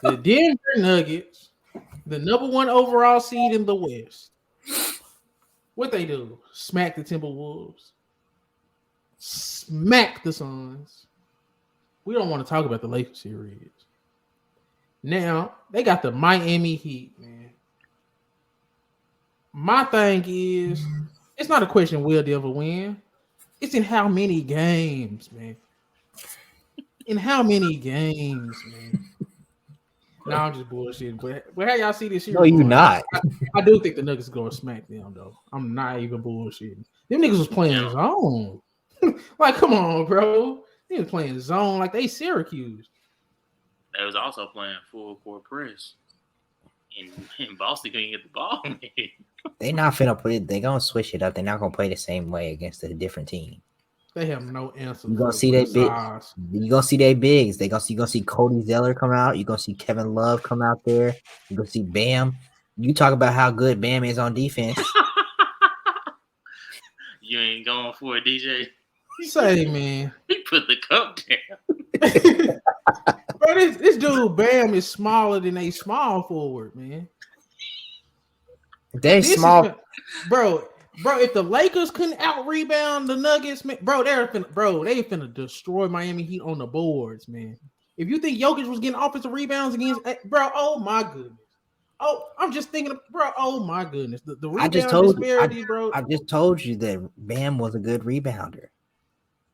The Denver Nuggets, the number one overall seed in the West. What they do? Smack the Timberwolves. Smack the Suns. We don't want to talk about the Lakers series. Now, they got the Miami Heat, man. My thing is, it's not a question will they ever win. It's in how many games, man. In how many games, man. No, I'm just bullshitting. But how y'all see this No, series you going? not. I do think the Nuggets are going to smack them, though. I'm not even bullshitting. Them niggas was playing zone. Like, come on, bro. They was playing zone like they Syracuse. They was also playing full court press. And Boston couldn't get the ball. They not finna put it. They gonna switch it up. They're not gonna play the same way against a different team. They have no answer. You gonna see that big. You gonna see their bigs. You gonna see Cody Zeller come out. You gonna see Kevin Love come out there. You gonna see Bam. You talk about how good Bam is on defense. You ain't going for it, DJ. Say, man. He put the cup down. Bro, this dude Bam is smaller than a small forward, man. They small, bro. If the Lakers couldn't out rebound the Nuggets, man, they finna destroy Miami Heat on the boards, man. If you think Jokic was getting offensive rebounds against, bro, oh my goodness. Oh, I'm just thinking, bro. Oh my goodness, the rebound disparity, bro. I just told you that Bam was a good rebounder.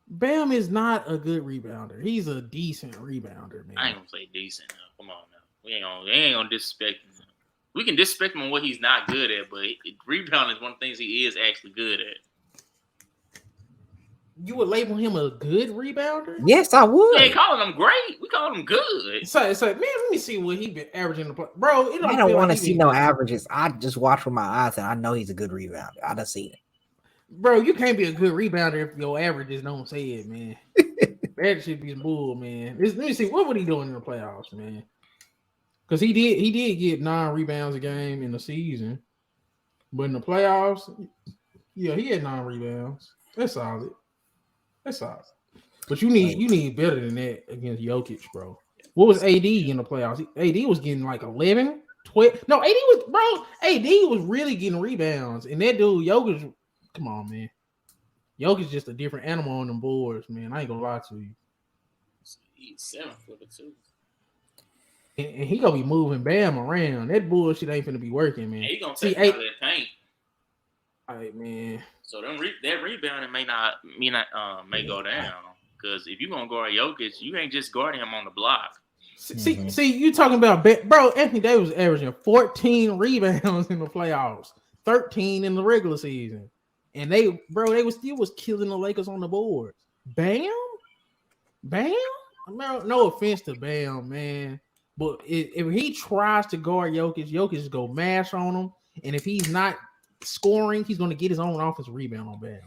Bam is not a good rebounder. He's a decent rebounder, man. I ain't gonna say decent. Now. Come on now. We ain't gonna disrespect him. We can disrespect him on what he's not good at, but rebounding is one of the things he is actually good at. You would label him a good rebounder? Yes, I would. We ain't calling him great. We call him good. So man, let me see what he been averaging. Bro, I don't want to see no averages. I just watch with my eyes, and I know he's a good rebounder. I done seen it. Bro, you can't be a good rebounder if your averages don't say it, man. That should be bull, man. Let me see, what would he doing in the playoffs, man? Because he did get 9 rebounds a game in the season, but in the playoffs, yeah, he had 9 rebounds. That's solid. But you need better than that against Jokic, bro. What was AD in the playoffs? AD was getting like 11, 12. No, AD was really getting rebounds, and that dude Jokic. Come on, man. Jokic just a different animal on them boards, man. I ain't gonna lie to you. He's 7 flipper too. And he gonna be moving Bam around. That bullshit ain't finna be working, man. And he gonna take out of that paint. All right, man. So that rebounding may go down. Because if you gonna guard Jokic, you ain't just guarding him on the block. See, you talking about bro? Anthony Davis was averaging 14 rebounds in the playoffs, 13 in the regular season. And they was killing the Lakers on the boards. Bam. No offense to Bam, man, but if he tries to guard Jokic is go mash on him, and if he's not scoring, he's going to get his own offensive rebound on Bam.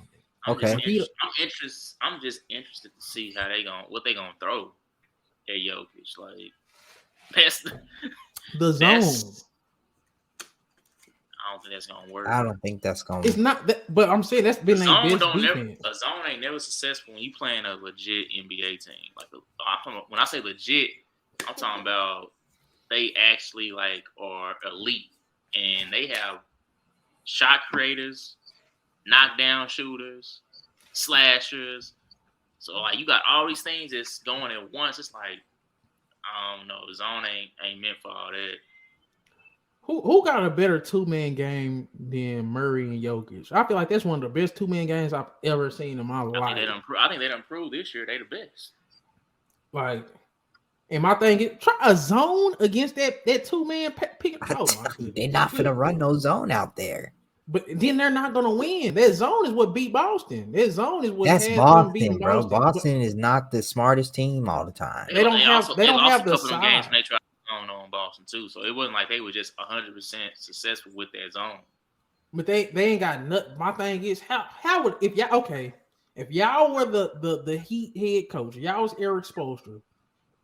Okay, I'm just interested to see what they gonna throw at Jokic. Like that's the zone. I don't think that's gonna work. I don't think that's gonna. It's not that, but I'm saying that's been a best defense. A zone ain't never successful when you playing a legit NBA team. Like when I say legit, I'm talking about they actually like are elite and they have shot creators, knockdown shooters, slashers. So like you got all these things that's going at once. It's like I don't know, the zone ain't meant for all that. Who got a better 2-man game than Murray and Jokic? I feel like that's one of the best 2-man games I've ever seen in my life. I think they done proved this year they the best. Like, and my thing is try a zone against that 2-man pick. Oh my goodness. They're not finna run no zone out there. But then they're not gonna win. That zone is what beat Boston. That zone is what that's Boston, bro. Boston is not the smartest team all the time. They don't have the size. Games and they tried on Boston too, so it wasn't like they were just 100% successful with that zone. But they ain't got nothing. My thing is how would if y'all were the Heat head coach, y'all was Eric Spoelstra,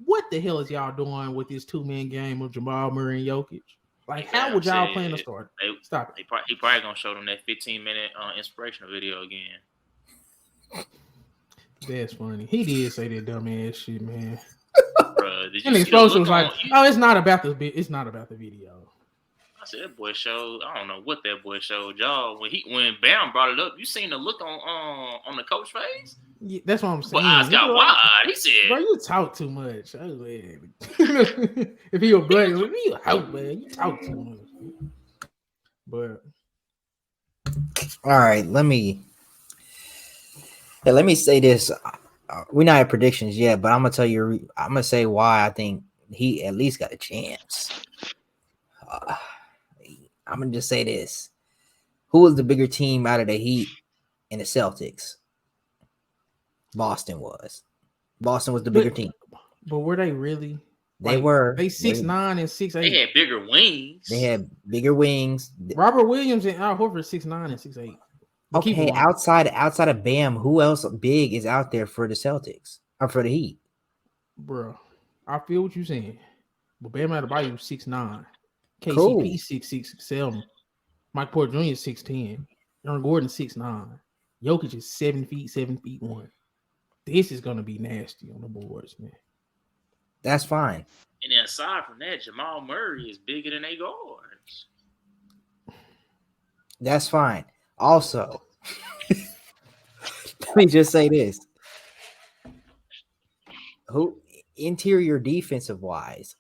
what the hell is y'all doing with this 2-man game of Jamal Murray and Jokic? Like, how would y'all plan to start? Stop it. He probably gonna show them that 15-minute inspirational video again. That's funny. He did say that dumbass shit, man. Bro, Bruh, did you And the see the explosion look was like, on? "Oh, it's not about the video." I said that boy showed. I don't know what that boy showed y'all when Bam brought it up. You seen the look on the coach face? Yeah, that's what I'm But saying. eyes got wide. He said, "Bro, you talk too much." Oh, man. If he was black, you out, man. You talk too much. But All right, let me say this. We're not at predictions yet, but I'm gonna tell you. I'm gonna say why I think he at least got a chance. I'm gonna just say this: who was the bigger team out of the Heat and the Celtics? Boston was. Boston was the bigger team. But were they really? They were. They 6'9" and 6'8". they had bigger wings. They had bigger wings. Robert Williams and Al Horford 6'9" and 6'8". Okay, outside of Bam, who else big is out there for the Celtics or for the Heat? Bro, I feel what you're saying. But Bam Adebayo 6'9". KCP Cool. 6'6", 6'7". Mike Porter Jr. 6'10". Aaron Gordon 6'9". Jokic is 7 feet, 7'1". This is gonna be nasty on the boards, man. That's fine. And then aside from that, Jamal Murray is bigger than they guards. That's fine. Also, let me just say this. Who interior defensive wise,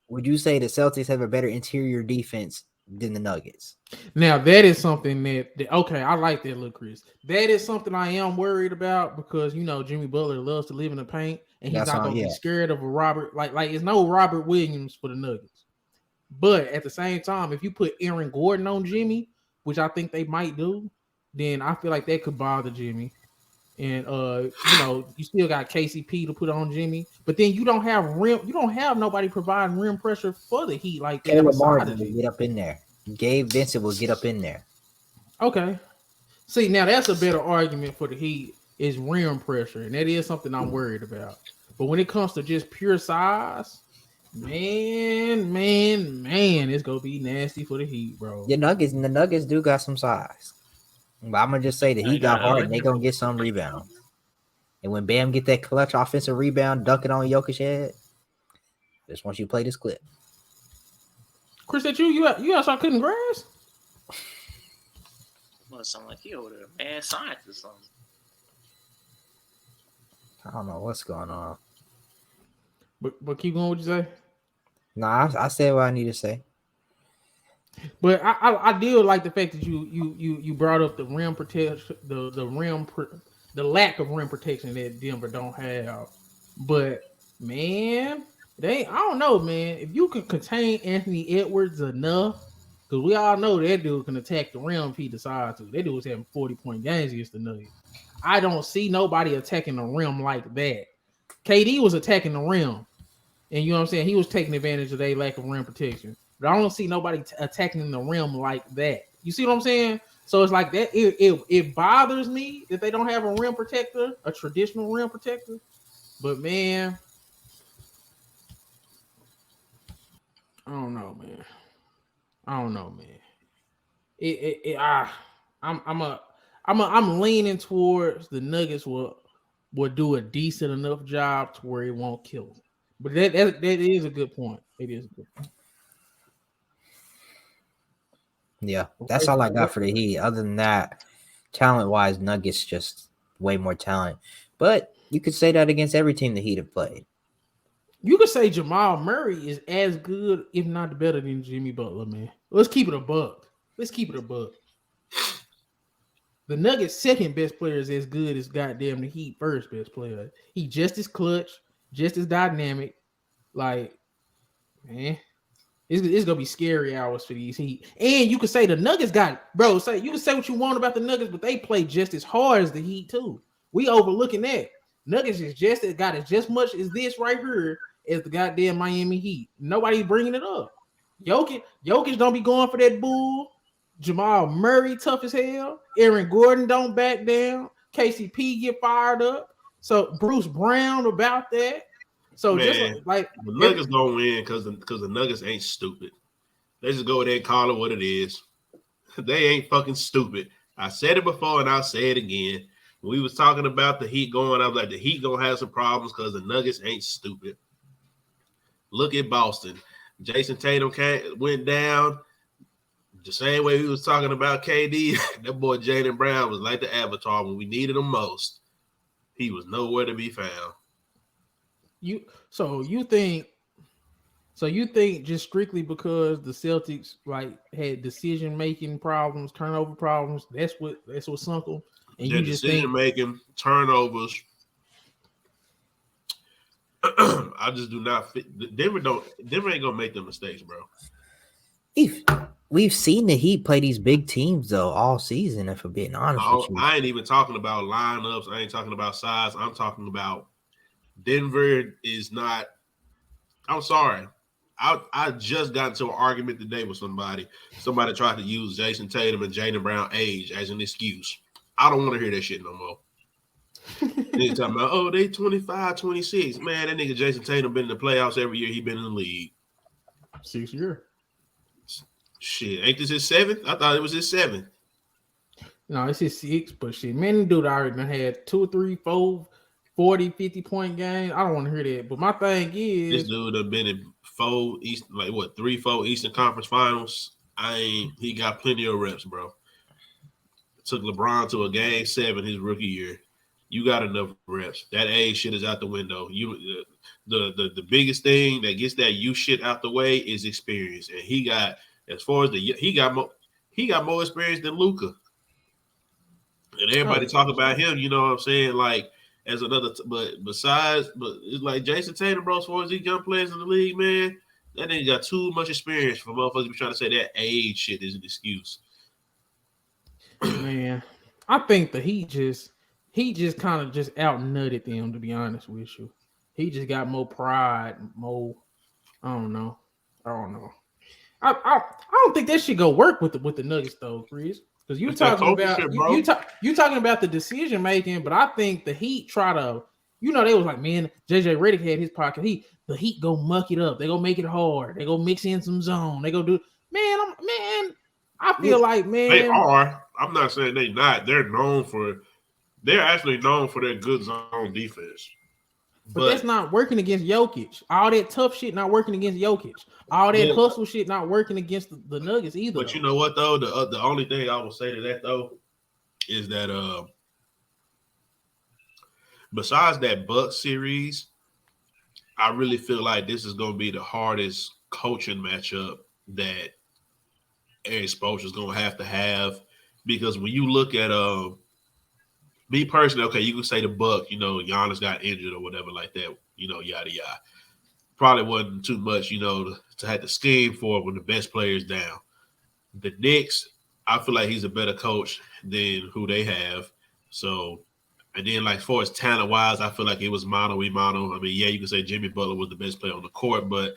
would you say the Celtics have a better interior defense than the Nuggets? Now that is something that okay, I like that, look, Chris. That is something I am worried about because Jimmy Butler loves to live in the paint and he's not gonna be scared of a Robert like it's no Robert Williams for the Nuggets. But at the same time, if you put Aaron Gordon on Jimmy, which I think they might do, then I feel like that could bother Jimmy. And you still got KCP to put on Jimmy, but then you don't have nobody providing rim pressure for the Heat like that. Caleb Martin will get up in there. Gabe Vincent will get up in there. Okay. See, now that's a better argument for the Heat is rim pressure, and that is something I'm worried about. But when it comes to just pure size, man, it's gonna be nasty for the Heat, bro. The Nuggets do got some size. But I'm gonna just say the Heat got hard and they gonna get some rebound. And when Bam get that clutch offensive rebound, dunk it on Jokic head. Just once you play this clip. Chris, that you outside cutting grass? Must sound like he over there, mad science or something. I don't know what's going on. But keep going. What you say? Nah, I said what I need to say. But I do like the fact that you brought up the rim protection, the lack of rim protection that Denver don't have. But man, I don't know, man. If you can contain Anthony Edwards enough, because we all know that dude can attack the rim if he decides to. That dude was having 40-point games against the Nuggets. I don't see nobody attacking the rim like that. KD was attacking the rim, and you know what I'm saying. He was taking advantage of their lack of rim protection. But I don't see nobody attacking the rim like that. You see what I'm saying? So it's like that. It bothers me that they don't have a rim protector, a traditional rim protector. But man, I don't know, man. I'm leaning towards the Nuggets will do a decent enough job to where it won't kill them. But that is a good point. It is a good point. Yeah, that's all I got for the Heat. Other than that, talent-wise, Nuggets just way more talent. But you could say that against every team the Heat have played. You could say Jamal Murray is as good, if not better, than Jimmy Butler, man. Let's keep it a buck. The Nuggets' second best player is as good as goddamn the Heat first best player. He just as clutch, just as dynamic. Like, man. It's gonna be scary hours for these Heat, and you could say the Nuggets got, bro. You can say what you want about the Nuggets, but they play just as hard as the Heat too. We overlooking that. Nuggets is got as just much as this right here as the goddamn Miami Heat. Nobody's bringing it up. Jokic don't be going for that bull. Jamal Murray tough as hell. Aaron Gordon don't back down. KCP get fired up. So Bruce Brown about that. So man, just like the Nuggets don't win because the Nuggets ain't stupid. They just go there and call it what it is. They ain't fucking stupid. I said it before and I'll say it again. When we was talking about the Heat going, I was like, the Heat gonna have some problems because the Nuggets ain't stupid. Look at Boston. Jason Tatum went down the same way we was talking about KD. That boy Jaylen Brown was like the avatar when we needed him most. He was nowhere to be found. You think just strictly because the Celtics like had decision making problems, turnover problems, that's what sunk them? And Their you just decision making, turnovers. I just do not fit. Denver ain't gonna make them mistakes, bro. We've seen the Heat play these big teams though all season. If I'm being honest with you, I ain't even talking about lineups. I ain't talking about size. I'm talking about Denver is not. I'm sorry. I just got into an argument today with somebody. Somebody tried to use Jason Tatum and Jaylen Brown age as an excuse. I don't want to hear that shit no more. They talking about, oh, they 25, 26. Man, that nigga Jason Tatum been in the playoffs every year he been in the league. 6 years. Shit, ain't this his 7th? I thought it was his 7th. No, it's his 6, but shit, man, the dude already done had 2, 3, 4, 40, 50-point games. I don't want to hear that. But my thing is, this dude have been in 4 Eastern Conference Finals. He got plenty of reps, bro. Took LeBron to a game 7 his rookie year. You got enough reps. That age shit is out the window. The biggest thing that gets that you shit out the way is experience. And he got more experience than Luka. And everybody talk about him, you know what I'm saying? Like as another, but it's like Jason Tatum, bro. As far as these young players in the league, man, that nigga got too much experience for motherfuckers to be trying to say that age shit is an excuse. Man, I think that he just kind of just outnutted them, to be honest with you. He just got more pride, more. I don't know. I don't think that should go work with the Nuggets though, Chris. Because you talking about you talking about the decision making, but I think the Heat try to, they was like, man, JJ Redick had his pocket. The Heat go muck it up. They go make it hard. They go mix in some zone. They go do I feel like, man, they are. I'm not saying they not. They're actually known for their good zone defense. But that's not working against Jokic. All that tough shit not working against Jokic. All that hustle shit not working against the Nuggets either. But you know what though? The only thing I will say to that though is that besides that Bucks series, I really feel like this is going to be the hardest coaching matchup that Eric Spoelstra is going to have, because when you look at me personally, okay, you can say the Bucks, Giannis got injured or whatever like that, yada yada. Probably wasn't too much, to have to scheme for when the best player is down. The Knicks, I feel like he's a better coach than who they have. So, and then like as far as talent wise, I feel like it was mano y mano. I mean, yeah, you can say Jimmy Butler was the best player on the court, but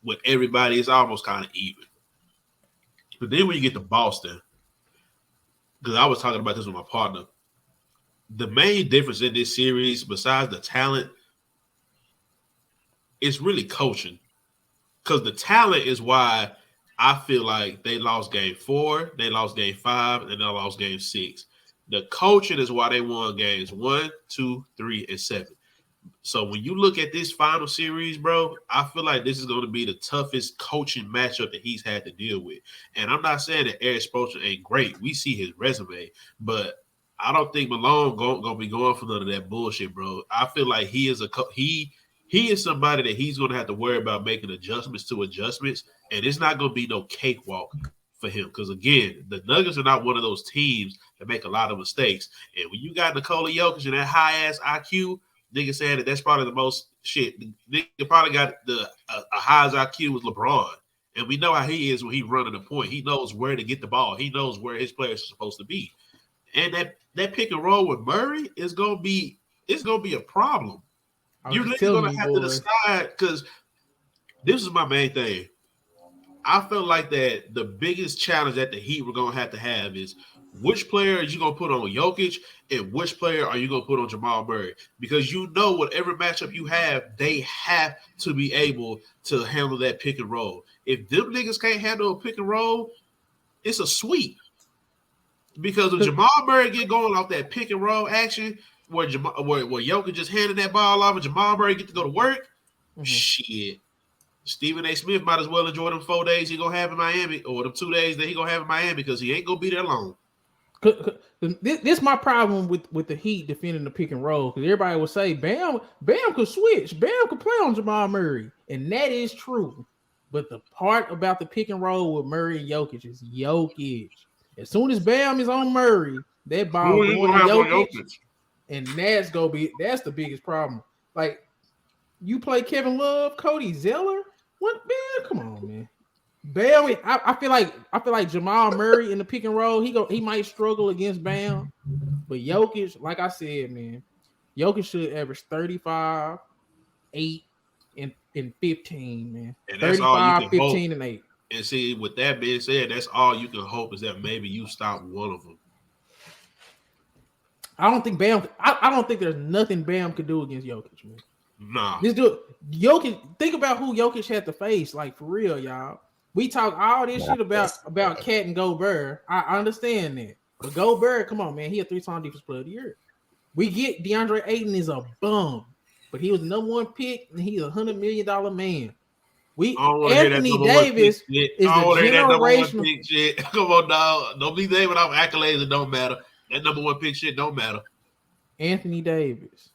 with everybody, it's almost kind of even. But then when you get to Boston, because I was talking about this with my partner, the main difference in this series, besides the talent, is really coaching. Because the talent is why I feel like they lost game 4, they lost game 5, and they lost game 6. The coaching is why they won games 1, 2, 3, and 7. So when you look at this final series, bro, I feel like this is going to be the toughest coaching matchup that he's had to deal with. And I'm not saying that Eric Spoelstra ain't great. We see his resume, but I don't think Malone gonna be going for none of that bullshit, bro. I feel like he is he is somebody that he's gonna have to worry about making adjustments, and it's not gonna be no cakewalk for him. Because again, the Nuggets are not one of those teams that make a lot of mistakes. And when you got Nikola Jokic and that high ass IQ, nigga saying that's probably the most shit. Nigga probably got a high as IQ with LeBron. And we know how he is when he's running the point. He knows where to get the ball. He knows where his players are supposed to be. And that pick and roll with Murray is gonna be a problem. You're gonna have to decide, because this is my main thing. I feel like that the biggest challenge that the Heat were gonna have is which player are you gonna put on Jokic and which player are you gonna put on Jamal Murray? Because whatever matchup you have, they have to be able to handle that pick and roll. If them niggas can't handle a pick and roll, it's a sweep. Because if Jamal Murray get going off that pick and roll action, where Jokic just handed that ball off and Jamal Murray get to go to work, shit, Stephen A. Smith might as well enjoy them 4 days he gonna have in Miami, or them 2 days that he gonna have in Miami, because he ain't gonna be there long. This my problem with the Heat defending the pick and roll, because everybody will say Bam could switch, Bam could play on Jamal Murray, and that is true. But the part about the pick and roll with Murray and Jokic is Jokic. As soon as Bam is on Murray, that ball going to Jokic, and that's the biggest problem. Like, you play Kevin Love, Cody Zeller, what, man? Come on, man. Bam, I feel like Jamal Murray in the pick and roll, he might struggle against Bam, but Jokic, like I said, man, Jokic should average 35, 8, and 15, man. And that's 35, all you can 15, hope. and 8. And see, with that being said, that's all you can hope, is that maybe you stop one of them. I don't think there's nothing Bam could do against Jokic, man. Nah. This dude, Jokic, think about who Jokic had to face, like, for real, y'all. We talk all this shit about Cat and Gobert. I understand that. But Gobert, come on, man. He a 3-time defense player of the year. We get DeAndre Ayton is a bum, but he was the number 1 pick, and he's $100 million man. Anthony Davis is the generational shit. Come on, dog. Don't be naming off accolades that don't matter. That number 1 pick shit don't matter. Anthony Davis,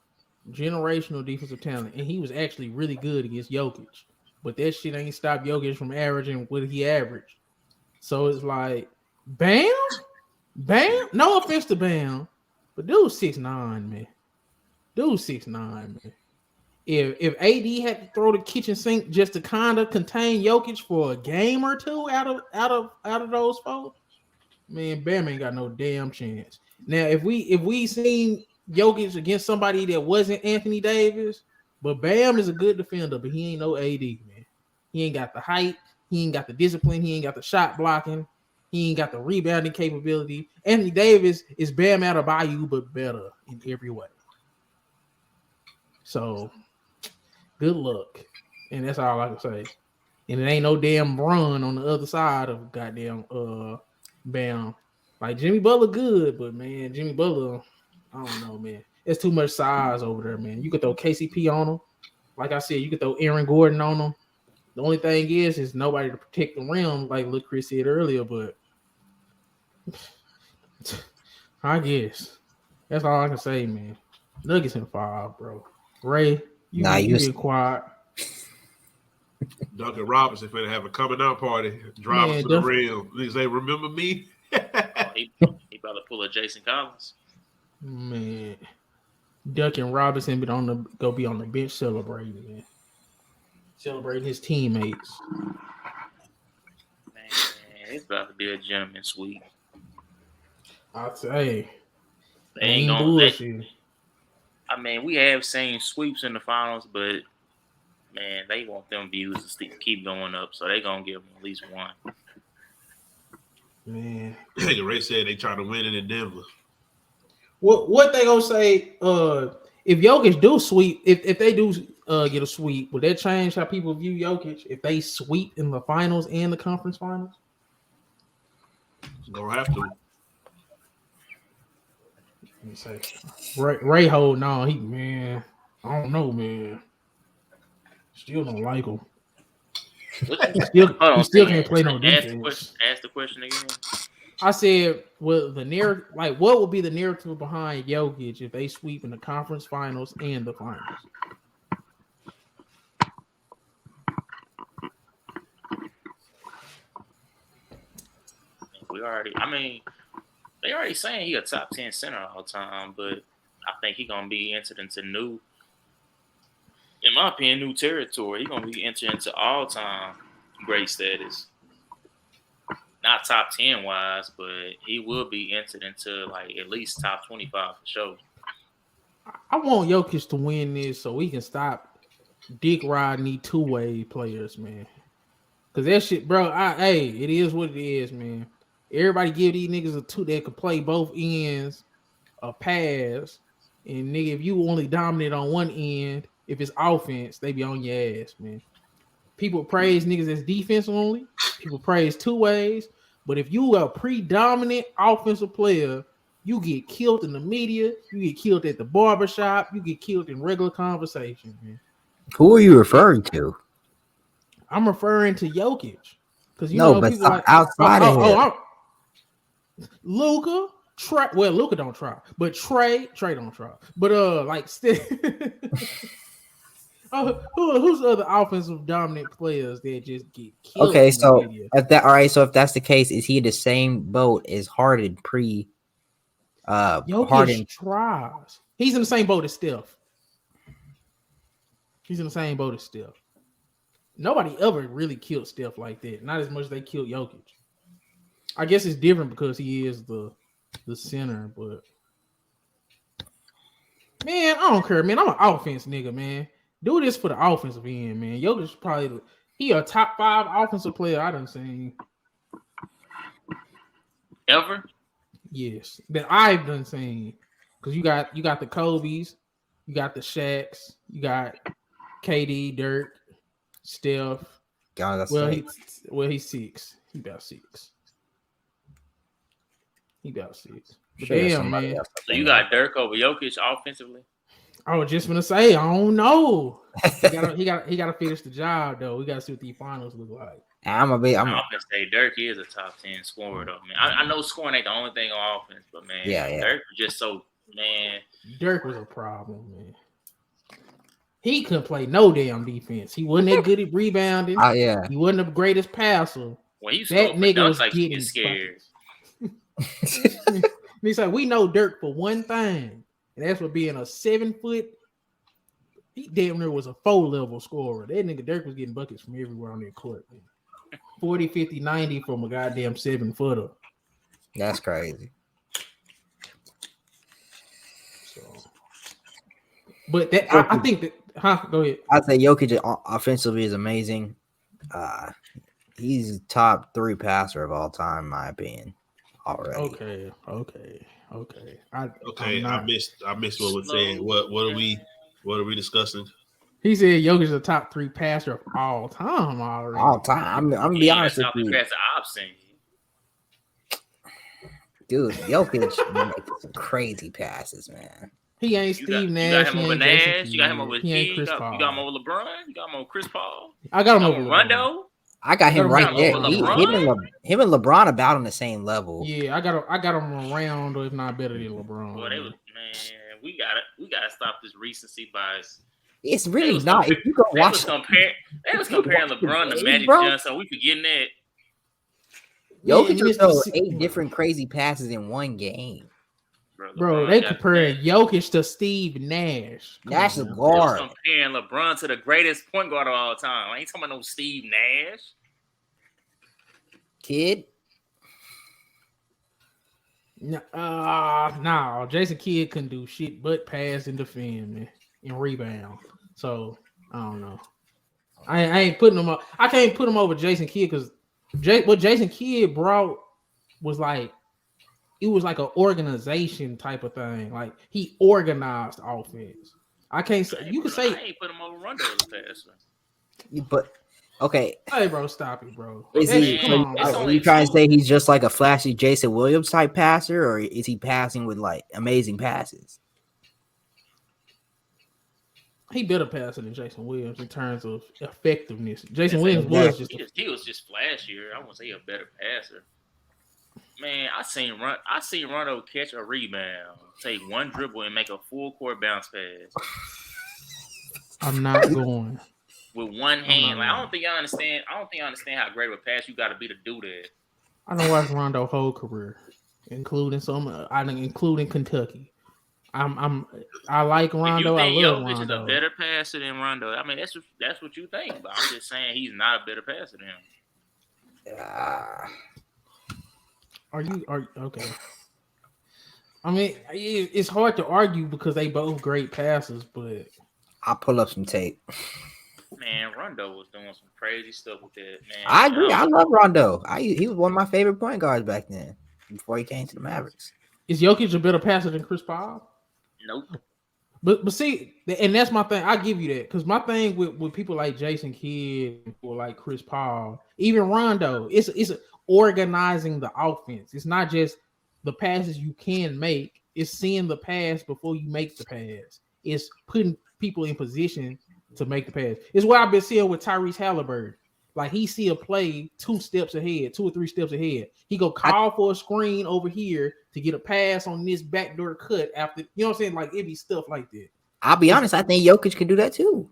generational defensive talent, and he was actually really good against Jokic. But that shit ain't stopped Jokic from averaging what he averaged. So it's like, Bam? No offense to Bam, but dude 6'9", man. Dude 6'9", man. If AD had to throw the kitchen sink just to kind of contain Jokic for a game or two out of those 4, man, Bam ain't got no damn chance. Now, if we seen Jokic against somebody that wasn't Anthony Davis, but Bam is a good defender, but he ain't no AD, man. He ain't got the height, he ain't got the discipline, he ain't got the shot blocking, he ain't got the rebounding capability. Anthony Davis is Bam Adebayo, but better in every way. So, good luck. And that's all I can say. And it ain't no damn run on the other side of goddamn Bam. Like, Jimmy Butler good, but man, Jimmy Butler, I don't know, man. There's too much size over there, man. You could throw KCP on him. Like I said, you could throw Aaron Gordon on him. The only thing is nobody to protect the rim, like Luke Chris said earlier, but I guess that's all I can say, man. Nuggets in 5, bro. Ray, you get quiet. Duncan Robinson finna have a coming out party, driving to the rim. They say, "Remember me?" he about to pull a Jason Collins. Man, Duncan Robinson go be on the bench celebrating, man. Celebrating his teammates. Man, it's about to be a gentleman sweep. I'd say they ain't gonna bullshit. I mean, we have seen sweeps in the finals, but man, they want them views to keep going up, so they gonna give them at least 1. Man, Ray said they trying to win it in Denver. What they gonna say? If Jokic do sweep, if they do get a sweep, would that change how people view Jokic if they sweep in the finals and the conference finals? Gonna have to. Let me say, Ray holding on. I don't know, man. Still don't like him. He still can't play no defense. Ask the question again. I said, well, the narrative, like, what would be the narrative behind Jokic if they sweep in the conference finals and the finals? They already saying he a top 10 center all the time, but I think he gonna be entered into new territory. He gonna be entered into all time great status. Not top 10 wise, but he will be entered into like at least top 25 for sure. I want Jokic to win this so we can stop dick riding these two-way players, man. Cause that shit, bro. It is what it is, man. Everybody give these niggas a 2 that can play both ends, a pass, and nigga, if you only dominate on one end, if it's offense, they be on your ass, man. People praise niggas as defense only. People praise 2 ways. But if you are a predominant offensive player, you get killed in the media. You get killed at the barbershop. You get killed in regular conversation, man. Who are you referring to? I'm referring to Jokic because but people like outside of him. Luka. Luka don't try, but Trey don't try. But who's other offensive dominant players that just get killed? Okay, so if that's the case, is he the same boat as Harden pre? Jokic tries. He's in the same boat as Steph. Nobody ever really killed Steph like that. Not as much as they killed Jokic. I guess it's different because he is the center, but man, I don't care, man. I'm an offense nigga, man. Do this for the offensive end, man. Jokic probably he a top 5 offensive player I done seen. Ever? Yes, that I've done seen. Because you got the Kobe's, you got the Shaqs, you got KD, Dirk, Steph. He's 6. He about 6. But damn, man. So you got Dirk over Jokic offensively? I was just gonna say, I don't know. He gotta finish the job though. We gotta see what the finals look like. I'm gonna say Dirk is a top 10 scorer though, man. I know scoring ain't the only thing on offense, but man, Dirk was just so man. Dirk was a problem, man. He couldn't play no damn defense. He wasn't that good at rebounding. He wasn't the greatest passer. Well, that nigga was like getting scared. He's like, we know Dirk for one thing, and that's for being a 7 foot. He damn near was a 4-level scorer. That nigga Dirk was getting buckets from everywhere on that court, man. 40, 50, 90 from a goddamn 7-footer. That's crazy. So, but that I think that. Go ahead. I'd say Jokic offensively is amazing. He's top 3 passer of all time, in my opinion. Already. Okay. I missed what we're saying. What are we discussing? He said Jokic is a top 3 passer of all time already. All time. I'm gonna be honest with you. I've seen. Dude, Jokic making some crazy passes, man. He ain't Steve Nash. You got him over Nash. You got him over G. You got him over LeBron. You got him over Chris Paul. I got him over Rondo. I got him right there. Him and LeBron about on the same level. Yeah, I got him around, or if not better than LeBron. Boy, we gotta stop this recency bias. It's really not. If you go watch, they was comparing LeBron to Magic Johnson. We forgetting that. Jokic throws 8 different crazy passes in one game. Bro, they compare Jokic to Steve Nash. Nash is guard. Comparing LeBron to the greatest point guard of all time. I ain't talking about no Steve Nash. Kid. No, Jason Kidd couldn't do shit but pass and defend, man, and rebound. So I don't know. I ain't putting him up. I can't put him over Jason Kidd because what Jason Kidd brought was like. It was like an organization type of thing. Like he organized offense. I can't say you can say I ain't put him over Rondo as a passer. But okay. Hey bro, stop it, bro. Are you trying to say he's just like a flashy Jason Williams type passer, or is he passing with like amazing passes? He better passer than Jason Williams in terms of effectiveness. Jason Williams was he was just flashier. I wouldn't say a better passer. Man, I seen Rondo catch a rebound, take one dribble, and make a full court bounce pass. I'm not going with one hand. Like I don't think I understand how great of a pass you got to be to do that. I don't watch Rondo whole career, including Kentucky. I like Rondo. If you think I love Jokic Rondo. is a better passer than Rondo, I mean that's what you think. But I'm just saying he's not a better passer than him. Are okay? I mean, it's hard to argue because they both great passers, but I'll pull up some tape. Man, Rondo was doing some crazy stuff with that. Man, I agree. I love Rondo. He was one of my favorite point guards back then before he came to the Mavericks. Is Jokic a better passer than Chris Paul? Nope. But see, and that's my thing. I give you that because my thing with people like Jason Kidd or like Chris Paul, even Rondo, it's organizing the offense. It's not just the passes you can make. It's seeing the pass before you make the pass. It's putting people in position to make the pass. It's what I've been seeing with Tyrese Halliburton. Like he see a play 2 steps ahead, 2 or 3 steps ahead. He go call for a screen over here to get a pass on this backdoor cut after, you know what I'm saying? Like it'd be stuff like that. I'll be honest, I think Jokic can do that too.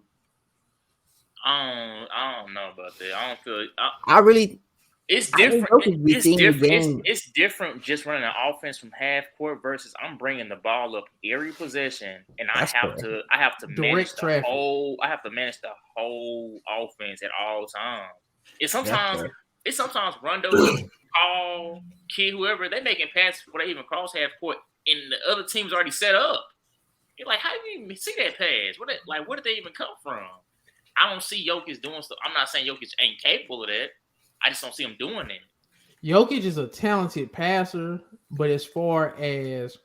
I don't know about that. I don't feel. I really. It's I think different. Jokic be It's seeing the different. game. It's different just running an offense from half court versus I'm bringing the ball up every possession, and I That's have fair. to manage Direct traffic. I have to manage the whole offense at all times. It's That's sometimes fair. Rondo, Paul, Kid, whoever they making passes before they even cross half court, and the other team's already set up. You're like, how do you even see that pass? Where did they even come from? I don't see Jokic doing stuff. I'm not saying Jokic ain't capable of that. I just don't see him doing it. Jokic is a talented passer, but as far as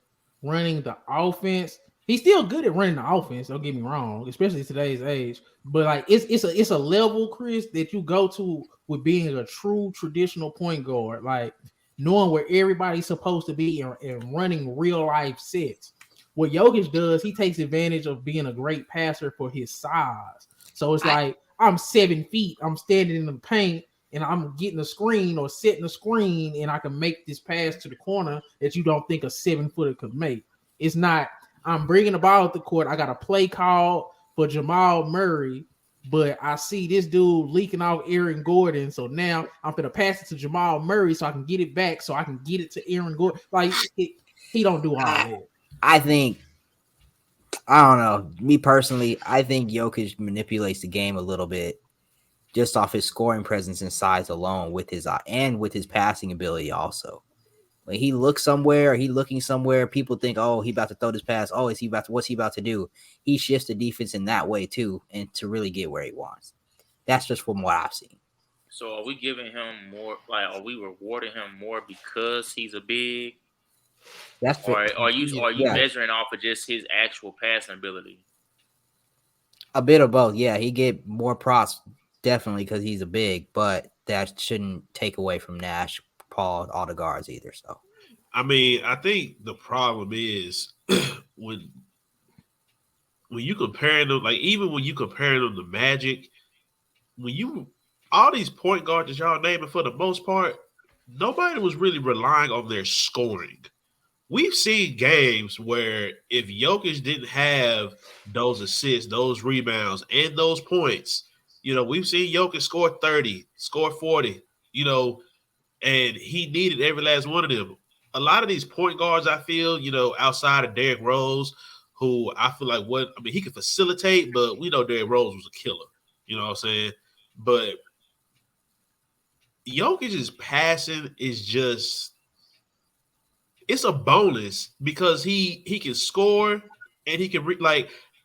running the offense, he's still good at running the offense. Don't get me wrong, especially today's age. But like it's a level, Chris, that you go to with being a true traditional point guard, like knowing where everybody's supposed to be and running real life sets. What Jokic does, he takes advantage of being a great passer for his size. So it's like I'm 7 feet, I'm standing in the paint, and I'm getting a screen or setting a screen, and I can make this pass to the corner that you don't think a 7-footer could make. It's not, I'm bringing the ball at the court. I got a play call for Jamal Murray, but I see this dude leaking off Aaron Gordon. So now I'm going to pass it to Jamal Murray so I can get it back so I can get it to Aaron Gordon. Like, he don't do all that. I think, I don't know. Me personally, I think Jokic manipulates the game a little bit just off his scoring presence and size alone with his passing ability also. When he looks somewhere, looking somewhere, people think, oh, he about to throw this pass. Oh, what's he about to do? He shifts the defense in that way too, and to really get where he wants. That's just from what I've seen. So are we giving him more, are we rewarding him more because he's a big? That's or are you measuring off of just his actual passing ability? A bit of both. Yeah, he get more props definitely because he's a big, but that shouldn't take away from Nash, Paul, all the guards either. So, I mean, I think the problem is when you compare them, like even when you compare them to Magic, all these point guards that y'all naming for the most part, nobody was really relying on their scoring. We've seen games where if Jokic didn't have those assists, those rebounds, and those points, we've seen Jokic score 30, score 40, and he needed every last one of them. A lot of these point guards, I feel, outside of Derrick Rose, who I feel like he could facilitate, but we know Derrick Rose was a killer. You know what I'm saying? But Jokic's passing is just, it's a bonus because he can score and he can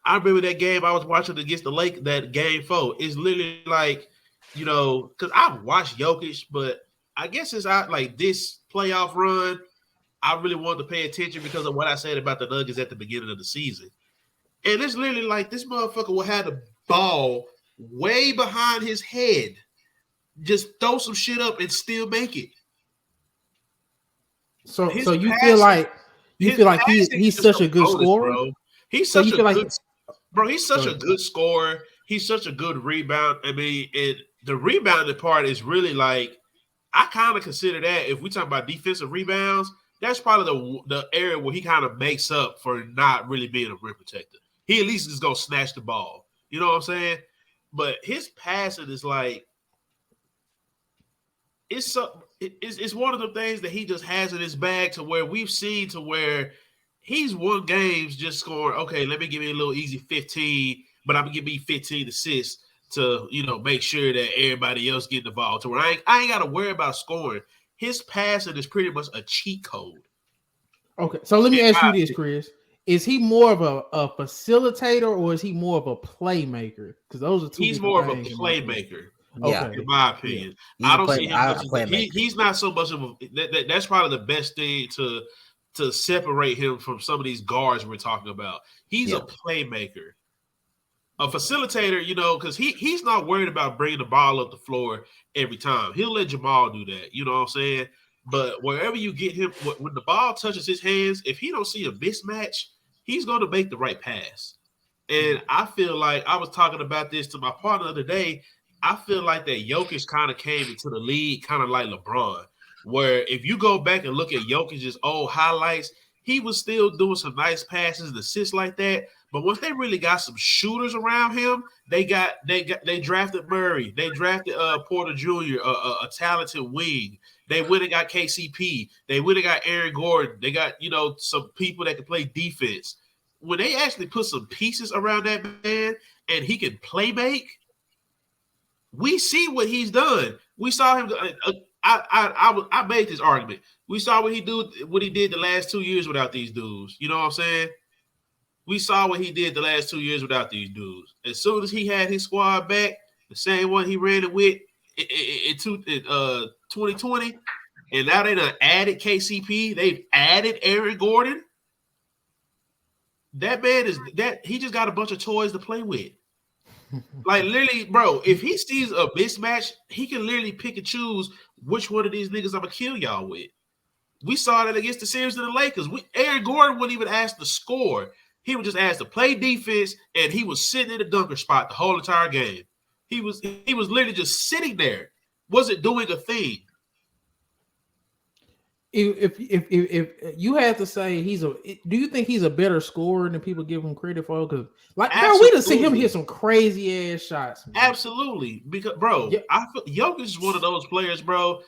I remember that game I was watching against the Lake, that game 4. It's literally like, because I've watched Jokic, but I guess it's out like this playoff run, I really wanted to pay attention because of what I said about the Nuggets at the beginning of the season. And it's literally like this motherfucker will have the ball way behind his head, just throw some shit up and still make it. So you feel like he's such a good scorer, bro. He's such a good scorer. He's such a good rebound. I mean, and the rebounding part is really like, I kind of consider that, if we talk about defensive rebounds, that's probably the area where he kind of makes up for not really being a rim protector. He at least is gonna snatch the ball. You know what I'm saying? But his passing is like, it's one of the things that he just has in his bag to where we've seen to where he's won games just scoring, okay, let me give you a little easy 15, but I'm going to give me 15 assists to, make sure that everybody else getting the ball to where I ain't got to worry about scoring. His passing is pretty much a cheat code. Okay, so let me ask you this, Chris. Is he more of a facilitator or is he more of a playmaker? Because those are two. He's more of a playmaker. Okay. In my opinion, yeah. I don't see him. He's not so much of a. That's probably the best thing to separate him from some of these guards we're talking about. He's a playmaker, a facilitator. Because he's not worried about bringing the ball up the floor every time. He'll let Jamal do that. You know what I'm saying? But wherever you get him, when the ball touches his hands, if he don't see a mismatch, he's going to make the right pass. And I feel like I was talking about this to my partner the other day. I feel like that Jokic kind of came into the league kind of like LeBron, where if you go back and look at Jokic's old highlights, he was still doing some nice passes and assists like that. But once they really got some shooters around him, they drafted Murray, they drafted Porter Jr., a talented wing. They went and got KCP. They went and got Aaron Gordon. They got some people that can play defense. When they actually put some pieces around that man and he can play make, we see what he's done. We saw him. I made this argument. We saw what he did the last 2 years without these dudes. You know what I'm saying? We saw what he did the last 2 years without these dudes. As soon as he had his squad back, the same one he ran it with in 2020, and now they done added KCP. They've added Aaron Gordon. That man he just got a bunch of toys to play with. Like literally, bro, if he sees a mismatch, he can literally pick and choose which one of these niggas I'm gonna kill y'all with. We saw that against the series of the Lakers. Aaron Gordon wouldn't even ask to score. He would just ask to play defense, and he was sitting in the dunker spot the whole entire game. He was literally just sitting there, wasn't doing a thing. If you had to say do you think he's a better scorer than people give him credit for? Because bro, we done see him hit some crazy ass shots. Man. Absolutely, because bro, I feel Jokic is one of those players, bro.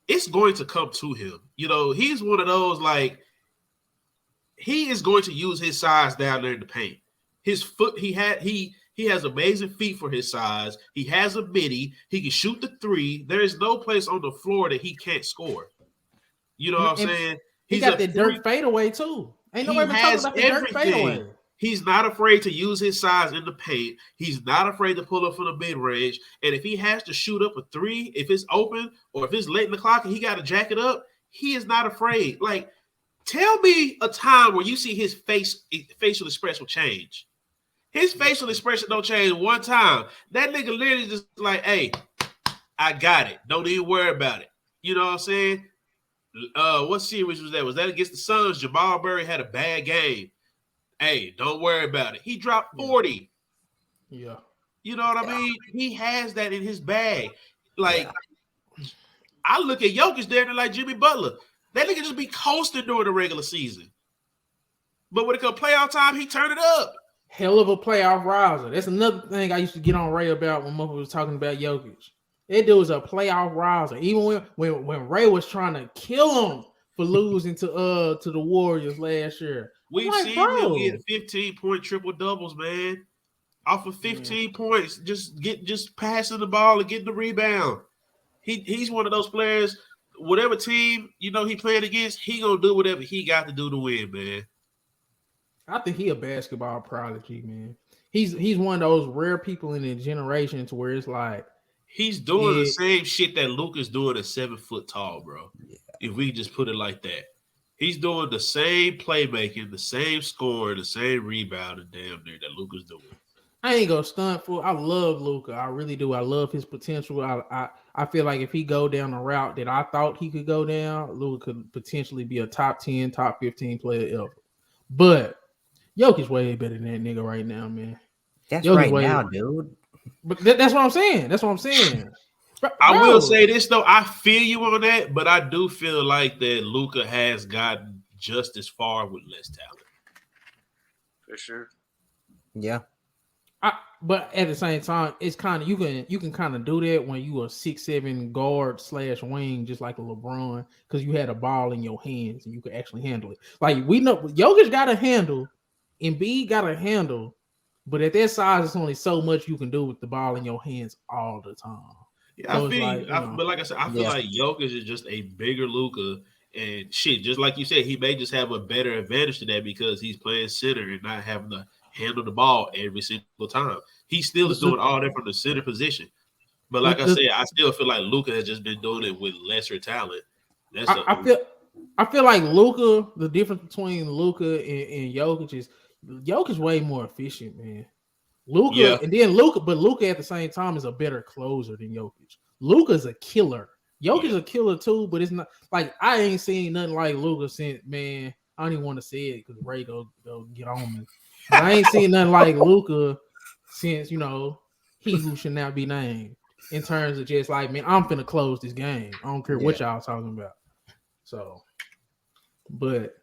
It's going to come to him. He's one of those he is going to use his size down there in the paint. His foot, he has amazing feet for his size. He has a midi. He can shoot the three. There is no place on the floor that he can't score. You know what I'm saying? He got the Dirk fadeaway too. Ain't nobody been talking about the Dirk fadeaway. He's not afraid to use his size in the paint. He's not afraid to pull up from the mid-range. And if he has to shoot up a three, if it's open or if it's late in the clock and he got to jack it up, he is not afraid. Like, tell me a time where you see his facial expression change. His facial expression don't change one time. That nigga literally just like, hey, I got it. Don't even worry about it. You know what I'm saying? What series was that? Was that against the Suns? Jamal Murray had a bad game. Hey, don't worry about it. He dropped 40. Yeah. You know what I mean? He has that in his bag. Like, I look at Jokic there like Jimmy Butler. That nigga just be coasting during the regular season. But when it comes playoff time, he turned it up. Hell of a playoff rouser. That's another thing I used to get on Ray about when Mother was talking about Jokic. That dude was a playoff rouser. Even when Ray was trying to kill him for losing to the Warriors last year. We've seen him get 15-point triple doubles, man. Off of 15 points, just passing the ball and getting the rebound. He's one of those players. Whatever team he playing against, he gonna do whatever he got to do to win, man. I think he a basketball prodigy, man. He's one of those rare people in the generation to where it's like he's doing the same shit that Luka's doing at 7 foot tall, bro. Yeah. If we just put it like that, he's doing the same playmaking, the same scoring, the same rebounding, damn near that Luka's doing. I ain't gonna stunt for. I love Luka. I really do. I love his potential. I feel like if he go down the route that I thought he could go down, Luka could potentially be a top 10, top 15 player ever. But Jokic way better than that nigga right now, man. That's Jokic right now, dude. But that's what I'm saying. That's what I'm saying. Bro. I will say this though. I feel you on that, but I do feel like that Luka has gotten just as far with less talent. For sure. Yeah. But at the same time, it's kind of you can kind of do that when you a 6'7" guard / wing, just like a LeBron, because you had a ball in your hands and you could actually handle it. Like we know, Jokic got a handle, Embiid got a handle, but at that size, it's only so much you can do with the ball in your hands all the time. Yeah, so but like I said, I feel like Jokic is just a bigger Luka, and shit, just like you said, he may just have a better advantage to that because he's playing center and not having to handle the ball every single time. He still is doing all that from the center position. But like I said, I still feel like Luka has just been doing it with lesser talent. I feel like Luka, the difference between Luka and Jokic is Jokic way more efficient, man. Luka at the same time is a better closer than Jokic. Luka's a killer. Jokic's a killer too, but it's not like I ain't seen nothing like Luka since, man. I don't even want to say it because Ray go get on me. But I ain't seen nothing like Luka since, he who should not be named. in terms of just like, man, I'm finna close this game. I don't care what y'all talking about. So, but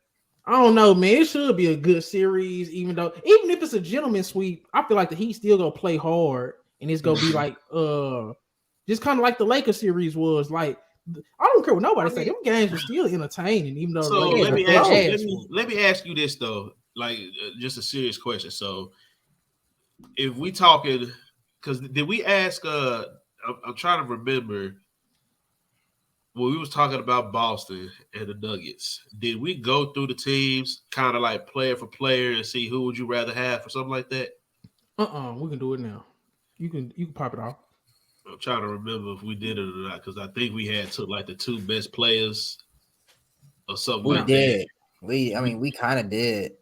I don't know, man. It should be a good series, even if it's a gentleman's sweep, I feel like the Heat still gonna play hard, and it's gonna be like just kind of like the Lakers series was. Like, I don't care what nobody say. Them games were still entertaining, even though. So let me ask you this though, like just a serious question. So if we talking, because did we ask? I'm trying to remember when we was talking about Boston and the Nuggets. Did we go through the teams kind of like player for player and see who would you rather have or something like that? We can do it now. You can pop it off. I'm trying to remember if we did it or not, because I think we had took like the 2 best players or something like that. We kind of did.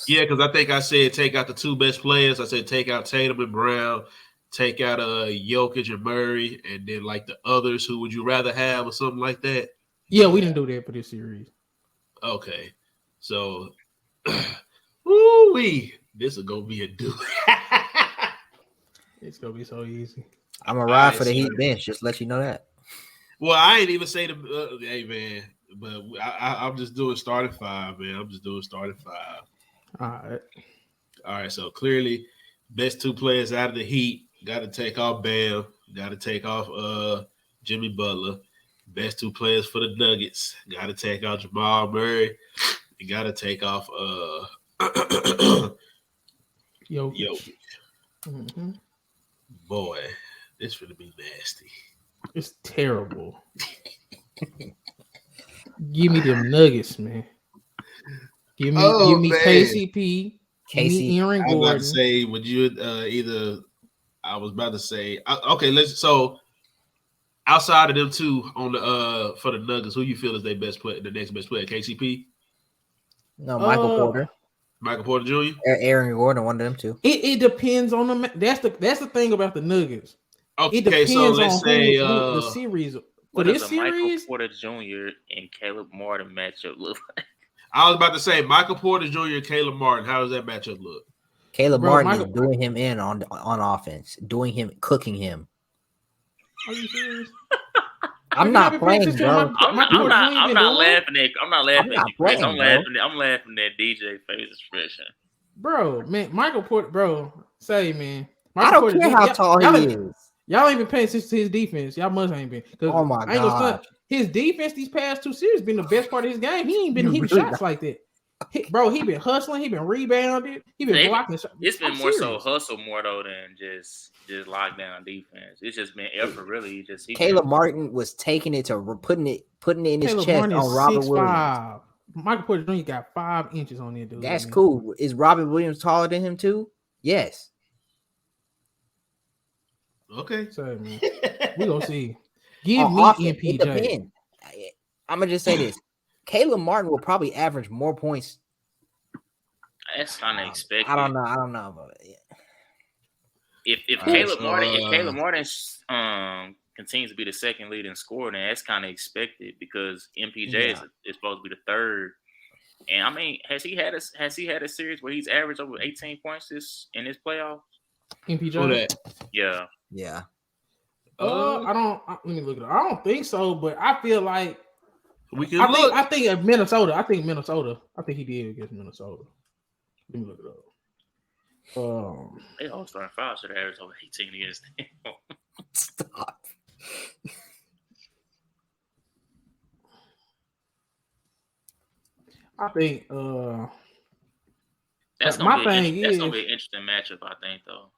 Yeah, because I think I said take out the 2 best players. I said take out Tatum and Brown, take out Jokic and Murray, and then like the others, who would you rather have or something like that? Yeah, we didn't do that for this series. Okay. So, woo-wee, this is going to be a do. It's going to be so easy. I'm going to ride for the Heat bench, just let you know that. Well, I ain't even say hey, man, but I'm just doing starting 5, man. I'm just doing starting 5. All right, so clearly, best 2 players out of the Heat. Got to take off Bam. Got to take off Jimmy Butler. Best 2 players for the Nuggets. Got to take out Jamal Murray. You got to take off Jokic. Mm-hmm. Boy, this going to be nasty. It's terrible. Give me them Nuggets, man. Give me KCP. Casey, Aaron Gordon. I was about to say, would you either? I was about to say, okay. So outside of them 2 on the for the Nuggets, who you feel is their best player, the next best player? KCP? No, Michael Porter. Michael Porter Jr. Aaron Gordon, one of them 2. It depends on the. That's the thing about the Nuggets. Okay, it depends so let's on say who the series. What For does this a Michael series, Porter Jr. and Caleb Martin matchup look like? I was about to say Michael Porter Jr. and Caleb Martin. How does that matchup look? Caleb Martin is doing him in on offense, cooking him. Are you serious? I'm not playing, bro. I'm not laughing at Chris. I'm laughing at DJ face expression. Bro, man, Michael Porter, bro, say, man. I don't care how tall he is. Y'all ain't been paying attention to his defense. Y'all must ain't been. Oh my god, his defense these past 2 series been the best part of his game. He ain't been hitting shots like that. He been hustling. He been rebounding. He been blocking. It's been more so hustle more though than just lockdown defense. It's just been effort really. Caleb Martin was taking it to putting it in his chest on Robert Williams. Michael Porter Jr. got 5 inches on there, dude. That's cool. Is Robert Williams taller than him too? Yes. Okay. So, man, we gonna see. Give me MPJ. I'm gonna just say this: Caleb Martin will probably average more points. That's kind of expected. I don't know about it. Yeah. If Caleb Martin continues to be the second leading scorer, then that's kind of expected because MPJ is supposed to be the third. And I mean, has he had a series where he's averaged over 18 points in this playoff? MPJ. Yeah. Yeah. Let me look it up. I don't think so, but I feel like we can look. I think Minnesota. I think he did against Minnesota. Let me look it up. They all starting 5 should have averaged over 18 against them. Stop. I think that's gonna be an interesting matchup, I think, though.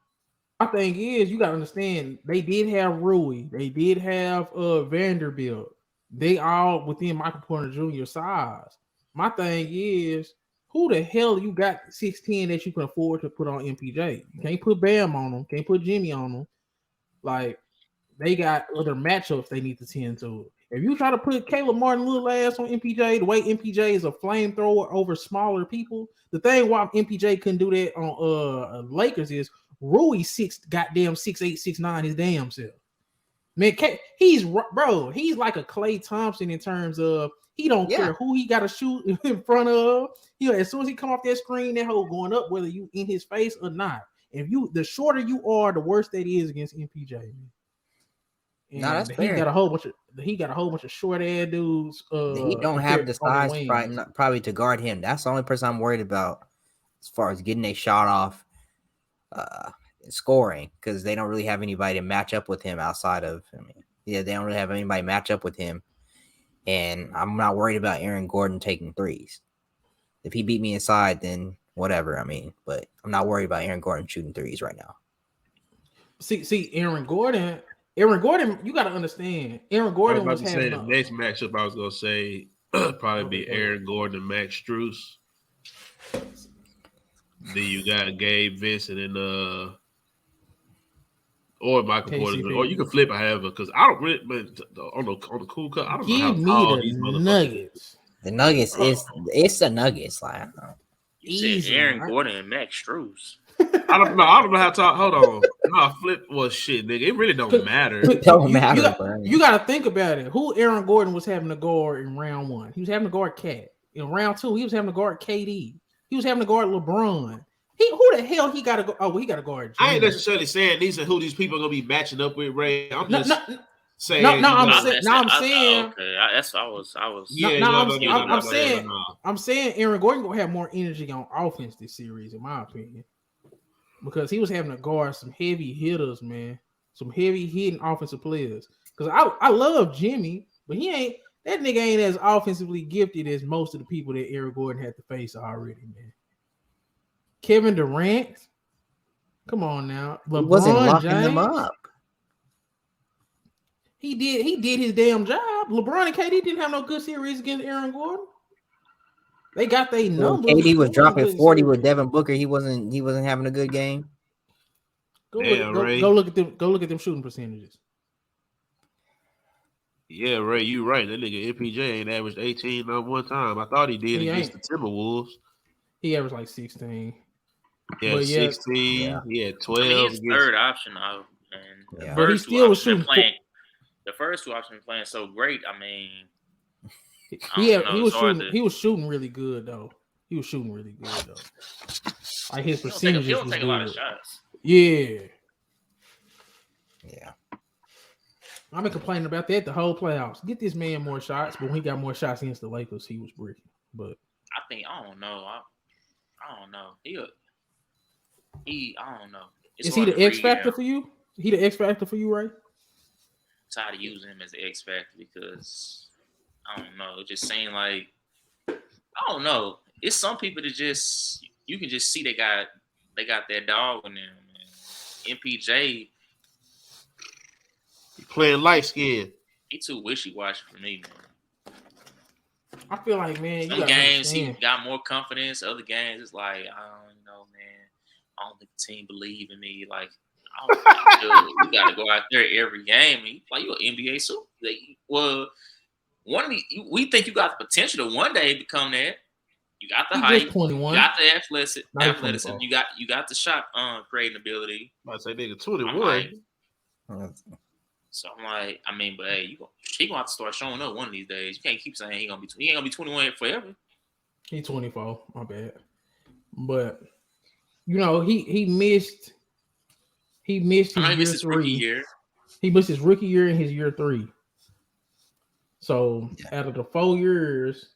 My thing is, you gotta understand, they did have Rui, they did have Vanderbilt. They all within Michael Porter Jr. size. My thing is, who the hell you got 6'10" that you can afford to put on MPJ? You can't put Bam on them, can't put Jimmy on them. Like, they got other matchups they need to tend to. If you try to put Caleb Martin little ass on MPJ, the way MPJ is a flamethrower over smaller people, the thing why MPJ couldn't do that on Lakers is Rui 6'8", 6'9", his damn self. Man, he's like a Klay Thompson in terms of he don't care who he got to shoot in front of. As soon as he come off that screen, that hole going up, whether you in his face or not. The shorter you are, the worse that is against MPJ. Man. No, And that's he fair. got a whole bunch of short ass dudes. He don't have the size probably to guard him. That's the only person I'm worried about as far as getting a shot off, scoring, because they don't really have anybody to match up with him outside of. They don't really have anybody match up with him, and I'm not worried about Aaron Gordon taking threes. If he beat me inside, then whatever. But I'm not worried about Aaron Gordon shooting threes right now. See, Aaron Gordon, you got to understand. Aaron Gordon was having the next matchup. I was gonna say probably be Aaron Gordon and Max Strus. Then you got Gabe Vincent and or Michael Porter, or you can flip it however. Because I don't really, but on the cool cut, I don't know how tall these Nuggets. The Nuggets it's the Nuggets. Like, you said Aaron Gordon and Max Strus. I don't know how tall. Hold on. No, flip was shit, nigga. It really don't matter. It don't matter. You got to think about it. Who Aaron Gordon was having to guard in round 1? He was having to guard Cat. In round 2, he was having to guard KD. He was having to guard LeBron. Who the hell he got to go? Oh, he got to guard. Jimmy. I ain't necessarily saying these are who these people are gonna be matching up with, Ray. I'm just saying. I'm saying Aaron Gordon gonna have more energy on offense this series, in my opinion, because he was having to guard some heavy hitters, man, some heavy hitting offensive players. Because I love Jimmy, but that nigga ain't as offensively gifted as most of the people that Aaron Gordon had to face already, man. Kevin Durant, come on now. LeBron wasn't locking James, them up. He did his damn job. LeBron and KD didn't have no good series against Aaron Gordon. They got their numbers. KD was dropping 40 with Devin Booker. He wasn't having a good game. Go look at them. Go look at them shooting percentages. Yeah, Ray, you right. That nigga MPJ ain't averaged 18 on one time. I thought he did against the Timberwolves. He averaged like 16. Yeah, 16. He had 12. His third option, but he still was shooting. The first 2 options playing so great. He was shooting really good though. Like his percentages. He'll take a lot of shots. Yeah. I've been complaining about that the whole playoffs. Get this man more shots, but when he got more shots against the Lakers, he was bricking. But I don't know. I don't know. I don't know. Is he the X factor for you? He the X factor for you, right? I'm tired of using him as the X factor because I don't know. It just seemed like I don't know. It's some people that just you can just see they got that dog in them. Man. MPJ, he playing light skin. He too wishy-washy for me, man. I feel like, man, some games he got more confidence. Other games it's like I don't know, man. I don't think the team believe in me. Like I don't think you got to go out there every game and play your NBA super. Well, we think you got the potential to one day become that. You got the height, 21. You got the athleticism, you got the shot creating ability. I say nigga 21. So I'm like, but hey, he gonna have to start showing up one of these days. You can't keep saying he ain't gonna be 21 forever. He's 24. My bad. But he missed his rookie year. He missed his rookie year and his year 3. So out of the 4 years,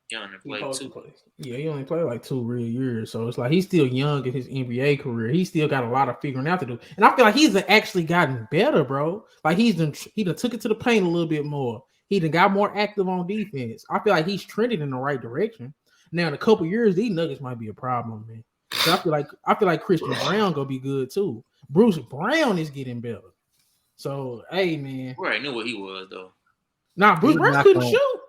he only played 2. He only played like 2 real years. So it's like he's still young in his NBA career. He still got a lot of figuring out to do. And I feel like he's actually gotten better, bro. Like he done took it to the paint a little bit more. He done got more active on defense. I feel like he's trending in the right direction. Now in a couple years, these Nuggets might be a problem, man. So I feel like Christian Brown gonna be good too. Bruce Brown is getting better. So hey, man. We already knew what he was though. Nah, Bruce Brown couldn't shoot.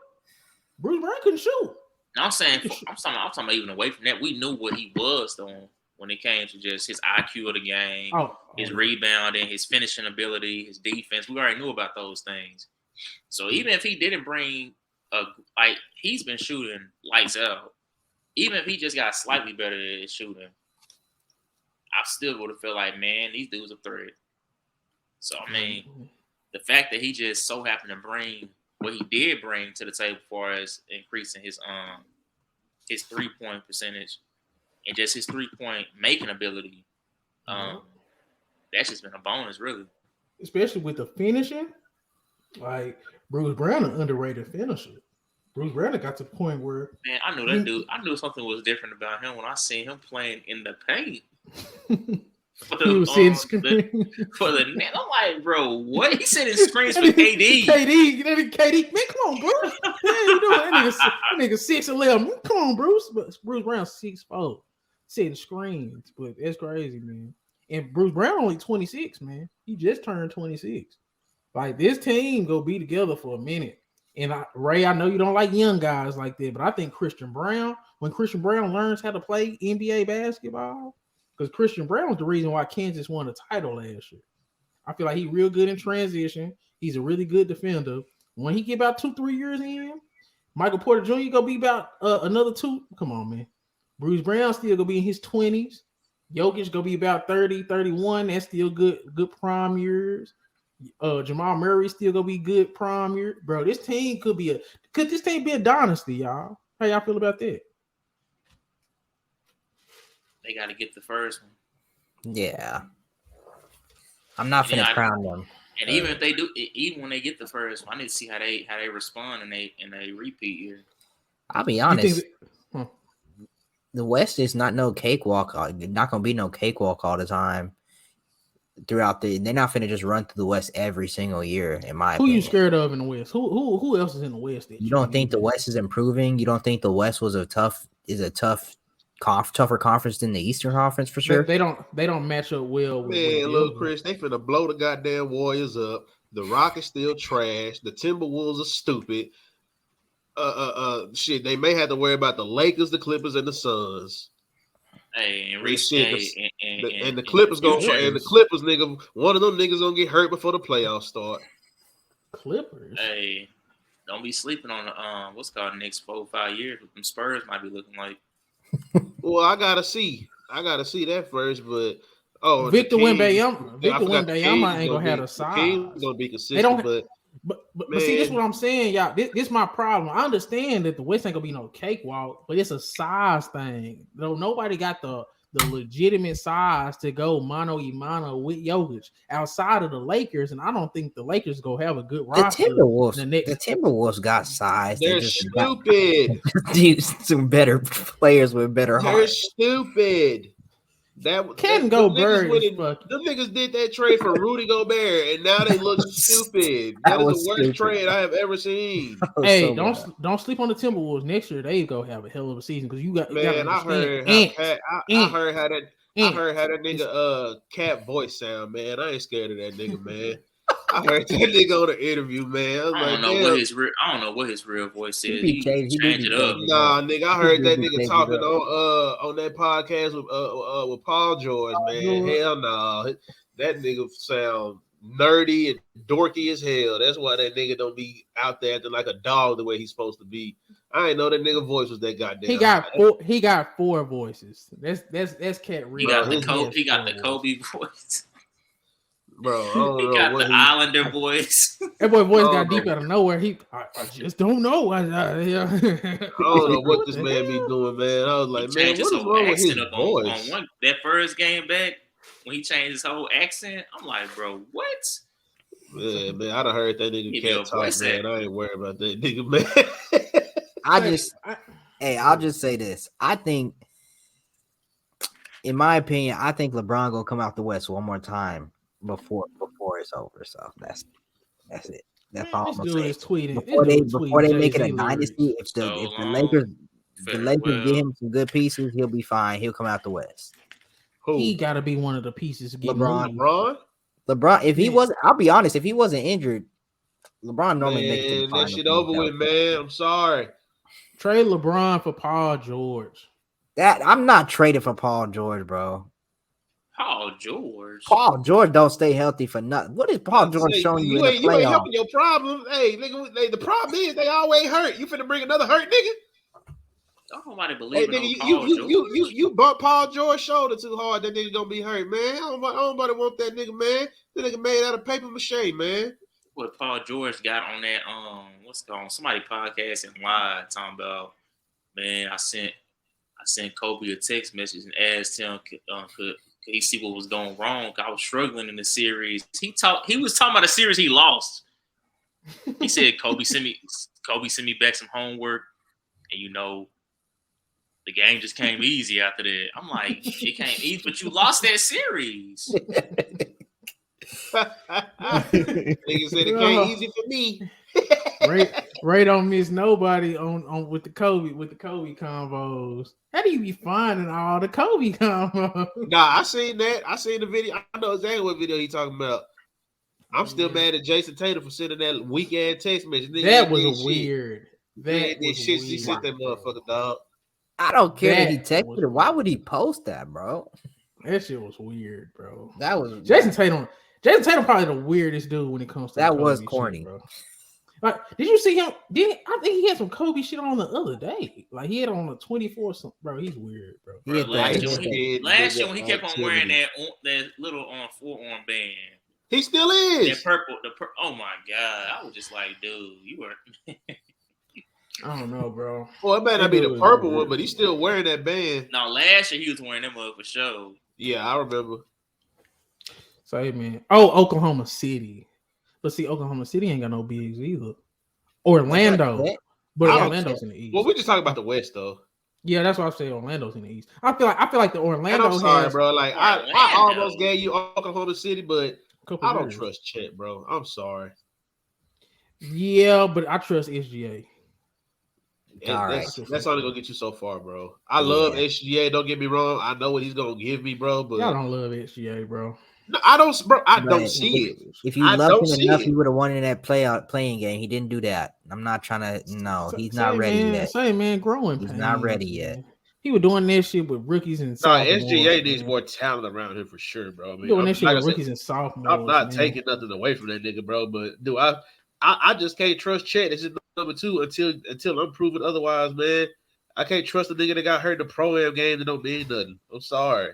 Bruce Brown couldn't shoot. No, I'm talking about even away from that. We knew what he was though when it came to just his IQ of the game, his rebounding, his finishing ability, his defense. We already knew about those things. So even if he didn't bring he's been shooting lights out. Even if he just got slightly better at his shooting, I still would have felt like, man, these dudes are threat. So the fact that he just so happened to bring what he did bring to the table as far as increasing his 3-point percentage and just his 3-point making ability, that's just been a bonus, really. especially with the finishing. Like Bruce Brown, an underrated finisher. Bruce Brown got to the point where Man, I knew that dude. I knew something was different about him when I seen him playing in the paint. He was sitting screen for the net. I'm like, bro, what? He sitting screens for KD. KD, man, come on, Bruce. Yeah, you know that nigga 6'11". Come on, Bruce. But Bruce Brown 6'4", sitting screens. But that's crazy, man. And Bruce Brown only 26, man. He just turned 26. Like this team go be together for a minute. And Ray, I know you don't like young guys like that, but I think when Christian Brown learns how to play NBA basketball, because Christian Brown was the reason why Kansas won a title last year. I feel like he's real good in transition. He's a really good defender. When he get about 2-3 years in, Michael Porter Jr. gonna be about another 2. Come on, man. Bruce Brown still gonna be in his 20s. Jokic gonna be about 30, 31. That's still good prime years. Jamal Murray still gonna be good prime year. Bro, this team could be a dynasty, y'all? How y'all feel about that? They got to get the first one. Yeah. I'm not finna crown them. And even if they do, even when they get the first one, I need to see how they respond in a repeat year. I'll be honest. The West is not no cakewalk. Not gonna be no cakewalk all the time. They're not finna just run through the West every single year. In my opinion, who you scared of in the West? Who else is in the West? You don't think the West is improving? You don't think the West was a tougher conference than the Eastern Conference for sure? They don't match up well. Man, look, Chris, they finna blow the goddamn Warriors up. The Rockets still trash. The Timberwolves are stupid. Shit, they may have to worry about the Lakers, the Clippers, and the Suns. Hey, and the Clippers nigga, one of them niggas gonna get hurt before the playoffs start. Clippers. Hey, don't be sleeping on the what's called the next 4 or 5 years. What them Spurs might be looking like. Well, I gotta see that first, but Victor Wembanyama ain't gonna have the size. King's gonna be consistent, but see, this is what I'm saying, y'all. This is my problem. I understand that the West ain't gonna be no cakewalk, but it's a size thing. Nobody got the legitimate size to go mano a mano with Jokic outside of the Lakers, and I don't think the Lakers gonna have a good roster. The Timberwolves got size. They're stupid. Some better players with better heart. They're stupid. Can go bird. The niggas did that trade for Rudy Gobert, and now they look stupid. That is the worst trade I have ever seen. Hey, don't sleep on the Timberwolves. Next year they go have a hell of a season because you got. Man, I heard how that nigga Cat voice sound. Man, I ain't scared of that nigga, man. I heard that nigga on the interview, man. I don't know what his real voice is. He changed it up. Nah, nigga, I heard that nigga talking on that podcast with Paul George, man. Hell no. That nigga sound nerdy and dorky as hell. That's why that nigga don't be out there acting like a dog the way he's supposed to be. I ain't know that nigga voice was that goddamn. He got 4 voices. That's Cat real. He got the Kobe voice. Bro, I don't know got the Islander voice. That boy voice got deep out of nowhere. I just don't know. I don't know what this man be doing, man. I was like, man, what is wrong with his voice? That first game back, when he changed his whole accent, I'm like, bro, what? Yeah, man, I done heard that nigga Cat talk, man. I ain't worried about that nigga, man. I'll just say this. I think, in my opinion, I think LeBron gonna come out the West one more time before it's over. So that's it. That's all I'm gonna say. Before they make it a dynasty, if the Lakers give him some good pieces, he'll be fine. He'll come out the West. He got to be one of the pieces. LeBron. If he wasn't, I'll be honest. If he wasn't injured, LeBron normally makes it. That shit over with, man. I'm sorry. Trade LeBron for Paul George. I'm not trading for Paul George, bro. Paul George don't stay healthy for nothing. What is Paul George showing you in the playoffs? You ain't helping your problem. Hey, nigga, the problem is they always hurt. You finna bring another hurt nigga? Don't nobody believe you bumped Paul George's shoulder too hard. That nigga gonna be hurt, man. Nobody want that nigga, man. That nigga made out of paper mache, man. What Paul George got on that what's called somebody podcast and live talking about, man, I sent Kobe a text message and asked him he see what was going wrong. I was struggling in the series. He was talking about a series he lost. He said, Kobe sent me back some homework, and the game just came easy after that. I'm like, it came easy, but you lost that series. Nigga said it came easy for me. Ray don't miss nobody on with the Kobe combos. How do you be finding all the Kobe combos? Nah, I seen that. I seen the video. I know exactly what video he talking about. I'm still mad at Jason Tatum for sending that weak ass text message. That was weird. That was shit. She sent that motherfucker, dog. I don't care that he texted her. Why would he post that, bro? That shit was weird, bro. That was Jason Tatum probably the weirdest dude when it comes to that was corny, shit, bro. Like, did you see him? I think he had some Kobe shit on the other day. Like he had on the 24 something, bro. He's weird, bro. Last year when he kept on wearing that little forearm band. He still is. That purple, oh my god! I was just like, dude, you were. I don't know, bro. Well, it may not be the purple one, but he's still wearing that band. No, last year he was wearing them up for show. Yeah, I remember. So, hey, man. Oh, Oklahoma City. But see, Oklahoma City ain't got no bigs either. Orlando. But Orlando's in the East. Well, we just talking about the West, though. Yeah, that's why I say Orlando's in the East. I feel like the Orlando. And I'm sorry, bro. Like I almost gave you Oklahoma City, but I don't trust Chet, bro. I'm sorry. Yeah, but I trust SGA. That's only gonna get you so far, bro. I love SGA. Don't get me wrong. I know what he's gonna give me, bro. But y'all don't love SGA, bro. No, I don't, bro. I don't see it. If you loved him enough, he would have won in that playing game. He didn't do that. I'm not trying to. No, he's not ready yet. Same man, growing. He's not ready yet. He was doing that shit with rookies and sophomores. No, SGA needs more talent around him for sure, bro. I mean, doing that shit with rookies and sophomores. I'm not taking nothing away from that nigga, bro. But do I just can't trust Chet. It's just number 2 until I'm proven otherwise, man. I can't trust a nigga that got hurt in the pro-am game that don't mean nothing. I'm sorry.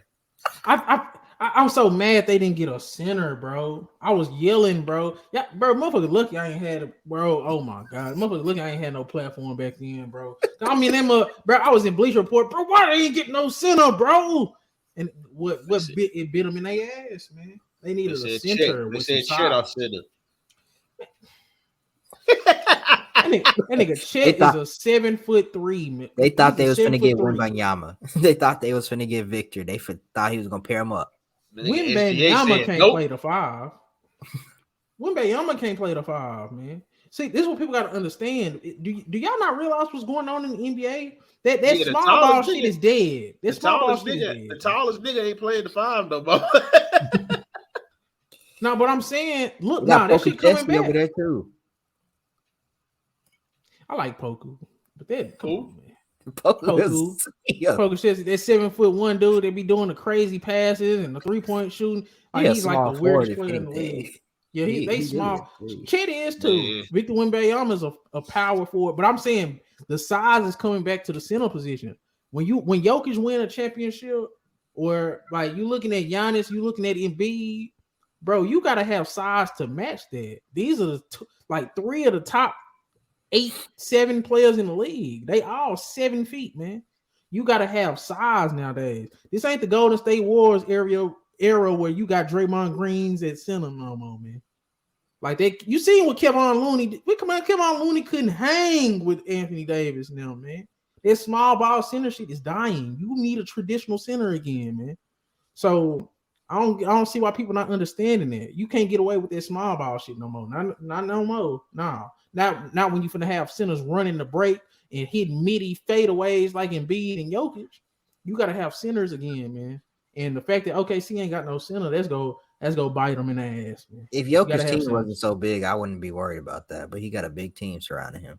I'm so mad they didn't get a center, bro. I was yelling, bro. Yeah, bro, motherfucker lucky I ain't had bro. Oh my god. Motherfucker lucky I ain't had no platform back then, bro. I mean, bro, I was in Bleacher Report, bro. Why they ain't get no center, bro? And what it bit them in their ass, man. They needed a center. They said Chet off center. That nigga Chet is a 7'3", man. They thought they was finna get Wembanyama. They thought they was finna get Victor. They thought he was gonna pair him up. Wembanyama can't play the 5. Wembanyama can't play the 5, man. See, this is what people got to understand. Do y'all not realize what's going on in the NBA? That small ball shit is dead. The tallest nigga ain't playing the 5 no more. No, but I'm saying, look, that shit coming back over there too. I like Poku, but that cool. Poku says that 7'1" dude. They be doing the crazy passes and the 3-point shooting. Like, he's like the weirdest player in the league. Yeah, they small. Chet is too. Yeah. Victor Wembanyama is a power forward, but I'm saying the size is coming back to the center position. When Jokic win a championship, or like you looking at Giannis, you looking at Embiid, bro, you gotta have size to match that. These are the 3 of the top 8-7 players in the league. They all 7 feet, man. You gotta have size nowadays. This ain't the Golden State Warriors era where you got Draymond Greens at center no more, man. Like you seen what Kevon Looney did. Kevon Looney couldn't hang with Anthony Davis now, man. That small ball center shit is dying. You need a traditional center again, man. So I don't see why people not understanding that. You can't get away with that small ball shit no more. Not no more. No. Not when you finna have centers running the break and hitting midi fadeaways like Embiid and Jokic. You gotta have centers again, man. And the fact that OKC ain't got no center, let's go bite them in the ass, man. If Jokic's team wasn't so big, I wouldn't be worried about that. But he got a big team surrounding him.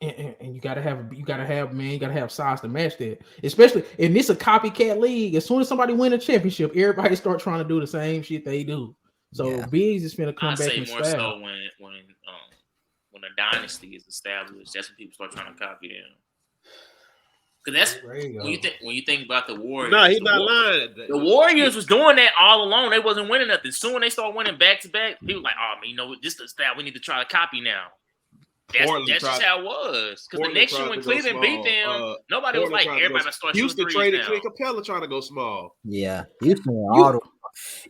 And you gotta have size to match that. Especially in this a copycat league. As soon as somebody win a championship, everybody start trying to do the same shit they do. So Biggs is finna come back in style. So when a dynasty is established, that's when people start trying to copy them. Because that's when you think about the Warriors. No, he's not lying. The Warriors was doing that all along. They wasn't winning nothing. Soon when they start winning back to back, people like, oh man, this is the style we need to try to copy now. That's just how it was. Because the next year when Cleveland beat them, nobody was like, everybody gonna start shooting threes now. Houston traded Clint Capella trying to go small. Yeah, Houston.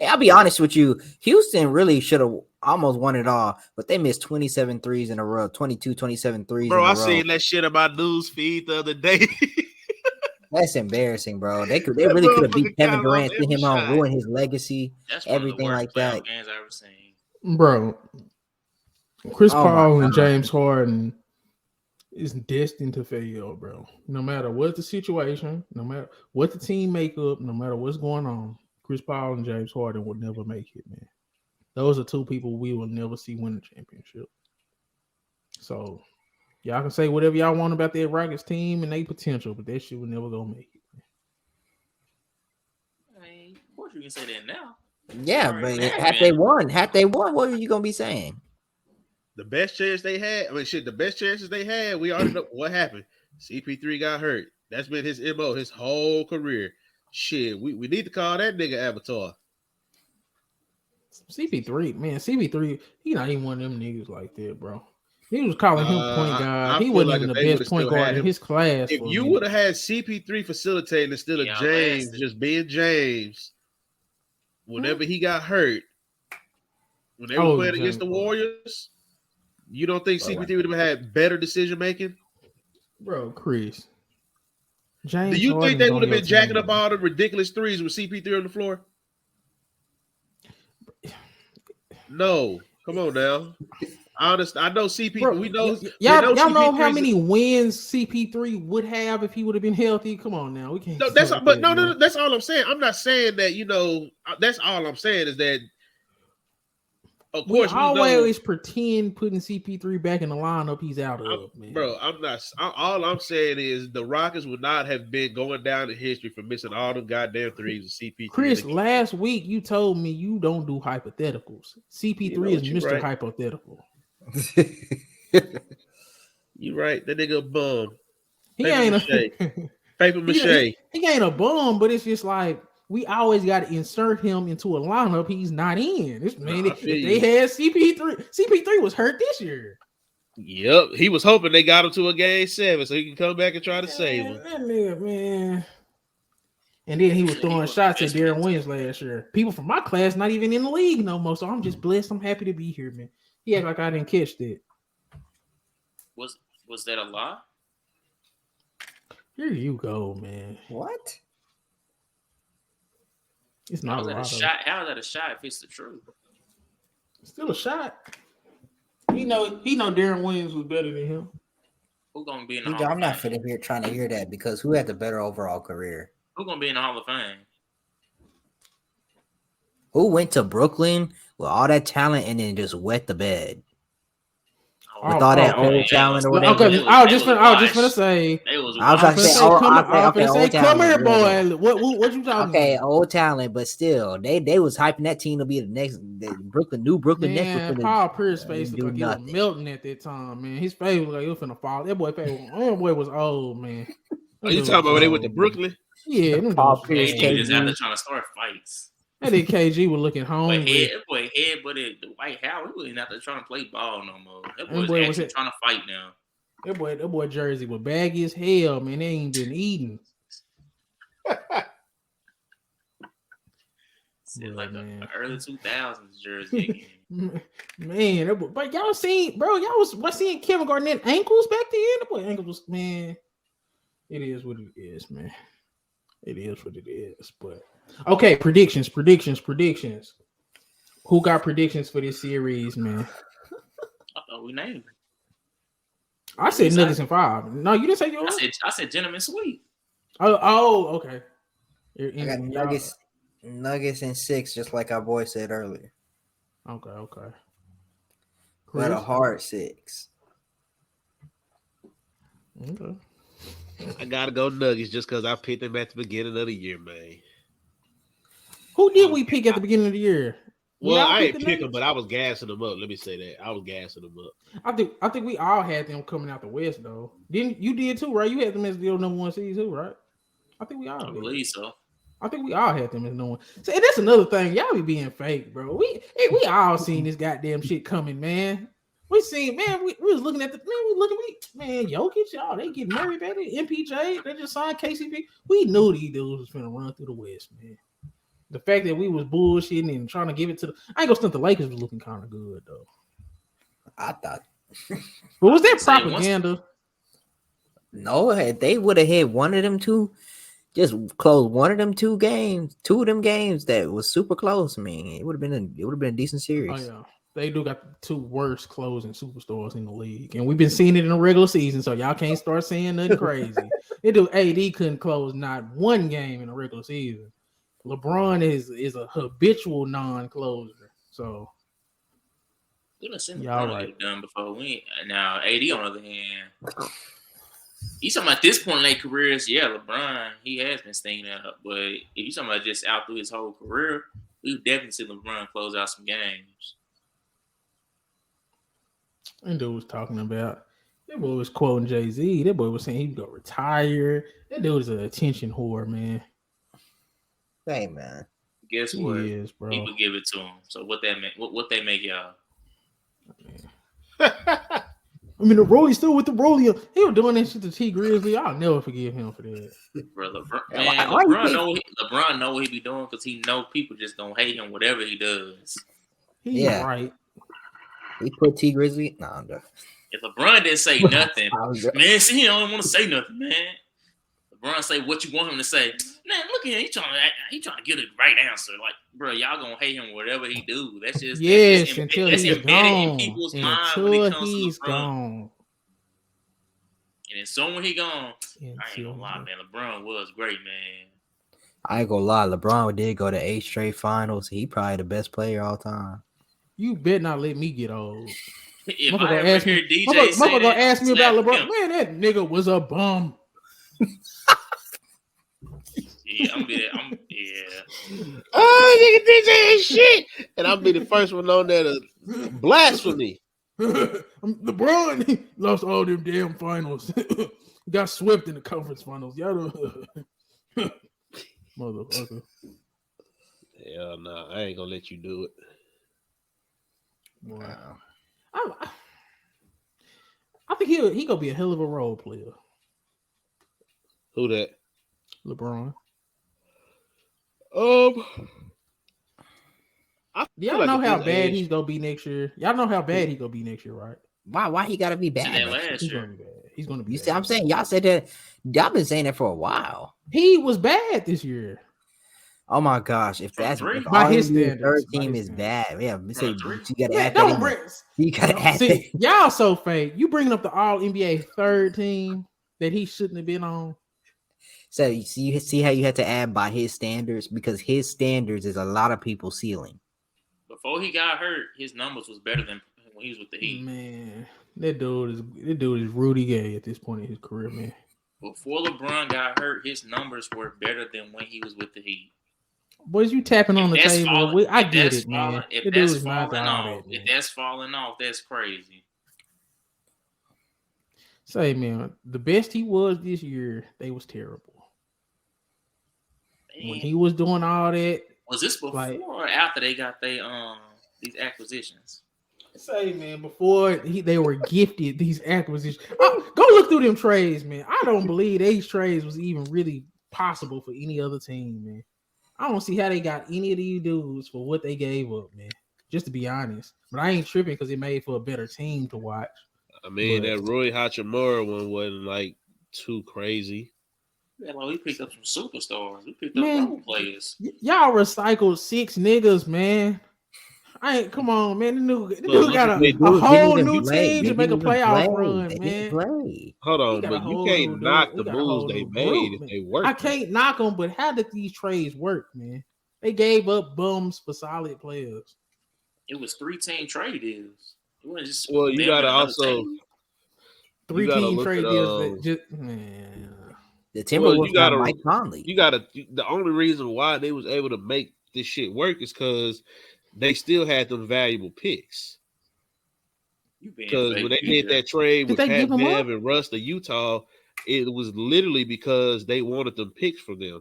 I'll be honest with you. Houston really should have almost won it all, but they missed 27 threes in a row, 27 threes Bro, in a row. I seen that shit on my news feed the other day. That's embarrassing, bro. They really could have beat Kevin Durant, sent him on, ruin his legacy, everything like that. Games I've ever seen. Bro, Chris Paul and James Harden is destined to fail, bro. No matter what the situation, no matter what the team makeup, no matter what's going on, Chris Paul and James Harden will never make it, man. Those are two people we will never see win the championship. So, y'all can say whatever y'all want about that Rockets team and their potential, but that shit will never go make it. I mean, of course you can say that now. Yeah, but had they won, what are you gonna be saying? The best chance they had, the best chances they had, we already know what happened. CP3 got hurt. That's been his MO his whole career. Shit, we need to call that nigga Avatar. CP3, he not even one of them niggas like that, bro. He was calling him point guard. He wasn't even the best point guard in his class. If you would have had CP3 facilitating instead of James just being James, whenever he got hurt, when they were playing against the Warriors, you don't think CP3 would have had better decision making? Bro, Chris. James Do you think they would have been jacking up all the ridiculous threes with CP3 on the floor? No. Come on now. I know CP3. Bro, we know y'all know how many wins CP3 would have if he would have been healthy. Come on now, we can't. No, that's all I'm saying. I'm not saying that. That's all I'm saying is that. Of course, we always pretend putting CP3 back in the lineup. He's out of, man. Bro, I'm not. All I'm saying is the Rockets would not have been going down in history for missing all them goddamn threes with CP3. Chris, last week you told me you don't do hypotheticals. CP3 is Mr. Right. Hypothetical. You right. That nigga a bum. He ain't paper mache. He ain't a bum, but it's just like we always got to insert him into a lineup he's not in. If they had CP3 was hurt this year. Yep, he was hoping they got him to a game 7 so he can come back and try to save him. That nigga, man. And then he was throwing shots at Darren Williams last year. People from my class not even in the league no more, so I'm just blessed. I'm happy to be here, man. He act like I didn't catch that. Was that a lie? Here you go, man. What? It's not a shot. How is that a shot if it's the truth? It's still a shot. He know Darren Williams was better than him. Who's gonna be in the Hall of Fame? I'm not sitting here trying to hear that because who had the better overall career? Who's gonna be in the Hall of Fame? Who went to Brooklyn with all that talent and then just wet the bed? With all that old talent or whatever. Okay, I was just gonna say. Come here, boy. What you talking about? Okay, old talent, but still, they was hyping that team to be the next Brooklyn Nets. Paul Pierce's face looked like he was melting at that time, man. His face was like he was finna fall. That boy was old, man. Are you talking about when they went to Brooklyn? Yeah, Paul Pierce is out there trying to start fights. I think KG was looking home. That boy headbutted the White House. He wasn't out there trying to play ball no more. That boy was actually trying to fight now. That boy jersey was baggy as hell, man. They ain't been eating. Like the early 2000s jersey again. Man, but y'all seen, bro, y'all was seeing Kevin Garnett ankles back then? The boy ankles was, man. It is what it is, man. It is what it is, but okay, predictions. Who got predictions for this series, man? We named it. I said Nuggets in 5. No, you didn't say yours. I said gentleman sweep. Oh, okay. I got Nuggets in 6, just like our boy said earlier. Okay. But a hard 6. Okay. I gotta go Nuggets just because I picked them at the beginning of the year, man. Who did we pick at the beginning of the year? Well, I ain't pick them, but I was gassing them up. Let me say that. I was gassing them up. I think we all had them coming out the West, though. Didn't you did too, right? You had them as the number 1 seed too, right? I think we all. I believe so. I think we all had them as number 1. So that's another thing. Y'all be being fake, bro. We all seen this goddamn shit coming, man. We seen, man, we was looking at man, Jokic, y'all, they get married, baby. MPJ, they just signed KCP. We knew these dudes was finna run through the West, man. The fact that we was bullshitting and trying to give it to I ain't gonna stunt the Lakers was looking kind of good, though. I thought. But was that propaganda? No, if they would have had one of them two, just close one of them two of them games that was super close, man. It would have been a decent series. Oh, yeah. They do got the two worst closing superstars in the league. And we've been seeing it in the regular season, so y'all can't start saying nothing crazy. AD couldn't close not one game in the regular season. LeBron is a habitual non-closer. So we done seen y'all LeBron right. get done before. Now AD on the other hand, he's talking about this point in their careers. Yeah, LeBron, he has been staying up. But if you talking about just out through his whole career, we've definitely seen LeBron close out some games. And dude was talking about that boy was quoting Jay-Z. That boy was saying he'd go retire. That dude is an attention whore, man. Hey, man. Guess what? He is, bro. People give it to him. So what that make? What they make y'all? I mean, the Rollie still with the Rollie. He was doing that shit to T Grizzly. I'll never forgive him for that. Bro, LeBron know what he be doing because he know people just gonna hate him whatever he does. He's right. He put T Grizzly. Nah, I'm done. If LeBron didn't say nothing, man, see, he don't want to say nothing, man. LeBron say what you want him to say. Man, look at him. He trying to get a right answer. Like, bro, y'all gonna hate him whatever he do. That's just until that's he's embedded gone. in people's mind when it comes to LeBron. Gone. And then soon when he gone, I ain't gonna lie, man. LeBron was great, man. I ain't gonna lie. LeBron did go to 8 straight finals. He probably the best player all time. You better not let me get old. If I ever hear DJ say gonna ask me about LeBron. Him. Man, that nigga was a bum. Yeah, yeah. Oh, nigga, DJ ain't shit. And I'll be the first one on there to blasphemy. LeBron he lost all them damn finals. Got swept in the conference finals. Y'all motherfucker. Hell no, I ain't gonna let you do it. Wow. I think he gonna be a hell of a role player. Who that? LeBron. Y'all know how bad he's gonna be next year. Y'all know how bad he's gonna be next year, right? Why he gotta be bad? He's gonna be bad. He's gonna be. You see, I'm saying y'all said that. Y'all been saying that for a while. He was bad this year. Oh my gosh! If that's by his standards, third team is bad. Yeah, you say you gotta add that. You gotta add that. Y'all so fake. You bringing up the All NBA third team that he shouldn't have been on. So you see how you had to add by his standards because his standards is a lot of people's ceiling. Before he got hurt, his numbers was better than when he was with the Heat. Man, that dude is Rudy Gay at this point in his career, man. Before LeBron got hurt, his numbers were better than when he was with the Heat. Boys, you tapping on the table. I get it, man. If that's falling off, that's crazy. Say, man, the best he was this year, they was terrible. Man. When he was doing all that, was this before or after they got these acquisitions? Say, man, before they were gifted these acquisitions. Go look through them trades, man. I don't believe these trades was even really possible for any other team, man. I don't see how they got any of these dudes for what they gave up, man. Just to be honest. But I ain't tripping because it made for a better team to watch. I mean, that Rui Hachimura one wasn't like too crazy. Yeah, well, we picked up some superstars. We picked up role players. Y'all recycled 6 niggas, man. Come on, man. The dude got a whole new team to make a playoff run, man. Hold on, but you can't knock the moves they made if they work. I can't knock them, but how did these trades work, man? They gave up bums for solid players. It was 3-team trade deals. It wasn't just you gotta also 3-team trade deals. Man. The Timberwolves got Mike Conley. The only reason why they was able to make this shit work is because they still had them valuable picks. Because when they did that trade with Pat Bev and Russ to Utah, it was literally because they wanted them picks from them.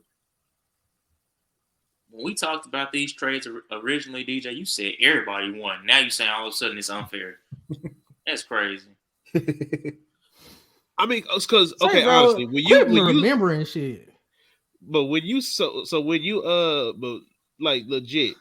When we talked about these trades originally, DJ, you said everybody won. Now you saying all of a sudden it's unfair. That's crazy. I mean, because Say, bro, honestly, quit remembering shit. But when you when you but like legit,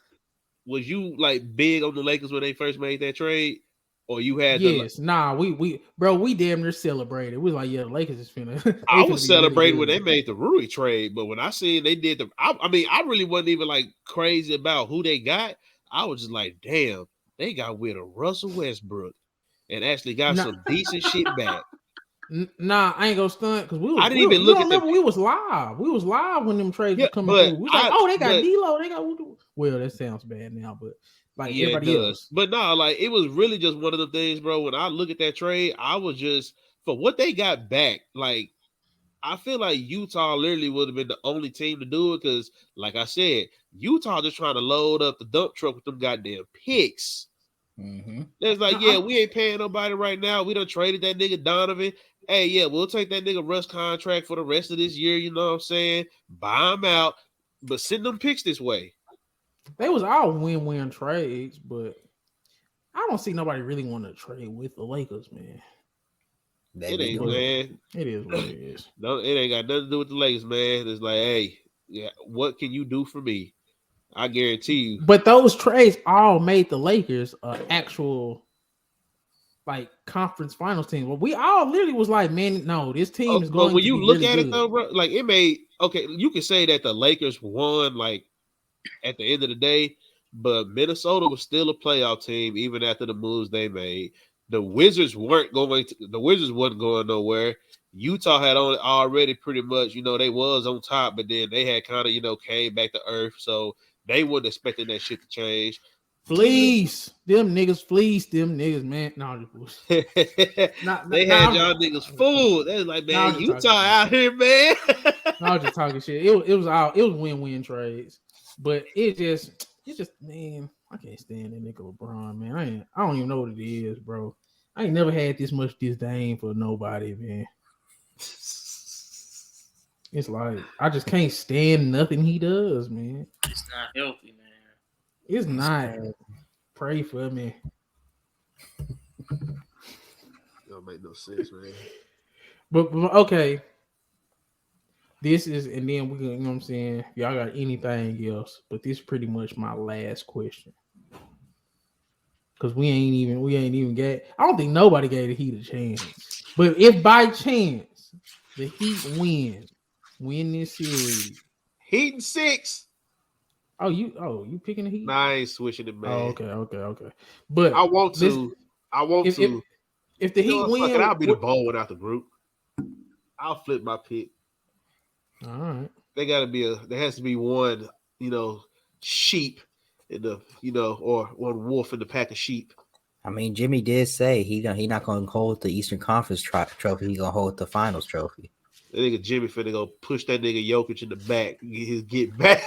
was you like big on the Lakers when they first made that trade, or you had yes, we damn near celebrated. We was like, yeah, the Lakers is finna. I was be celebrating really when they made the Rui trade, but when I seen they did I mean, I really wasn't even like crazy about who they got. I was just like, damn, they got rid of Russell Westbrook and actually got some decent shit back. Nah, I ain't gonna stunt because I didn't even look at them. We was live. We was live when them trades was coming through. We was like, oh, they got D'Lo. They got. Well, that sounds bad now, but like everybody else. But no, like it was really just one of the things, bro. When I look at that trade, I was just for what they got back. Like I feel like Utah literally would have been the only team to do it because, like I said, Utah just trying to load up the dump truck with them goddamn picks. Mm-hmm. It's like, yeah, we ain't paying nobody right now. We done traded that nigga Donovan. Hey, yeah, we'll take that nigga Russ contract for the rest of this year. You know what I'm saying? Buy him out, but send them picks this way. They was all win-win trades, but I don't see nobody really want to trade with the Lakers, man. It ain't, man. It is what it is. No, it ain't got nothing to do with the Lakers, man. It's like, hey, yeah, what can you do for me? I guarantee you. But those trades all made the Lakers actual like conference finals team. Well, we all literally was like, man, no, this team is going. But when you look at it though, bro, like it made you can say that the Lakers won, like at the end of the day, but Minnesota was still a playoff team even after the moves they made. The Wizards wasn't going nowhere. Utah had already pretty much, they was on top, but then they had kind of, came back to earth. So they wasn't expecting that shit to change. Fleece them niggas, man. No, they had y'all niggas fooled. They was like, man, Utah out here, man. I was just talking shit. It was win-win trades, but it just man, I can't stand that nigga LeBron, man. I don't even know what it is, bro. I ain't never had this much disdain for nobody, man. It's like I just can't stand nothing he does, man. It's not healthy, man. It's not. Pray for me. Don't make no sense, man. But okay. This is, and then we can, you know what I'm saying? Y'all got anything else? But this is pretty much my last question. Because we ain't even get. I don't think nobody gave the Heat a chance. But if by chance the Heat win this series, Heat in 6. Oh, you picking the Heat? Nah, I ain't switching it, man. Oh, okay. But I want to. If the Heat win, I'll be the ball without the group. I'll flip my pick. All right. There has to be one, sheep in the, or one wolf in the pack of sheep. I mean, Jimmy did say he not going to hold the Eastern Conference trophy. He's going to hold the Finals trophy. That nigga Jimmy finna go push that nigga Jokic in the back. Get back.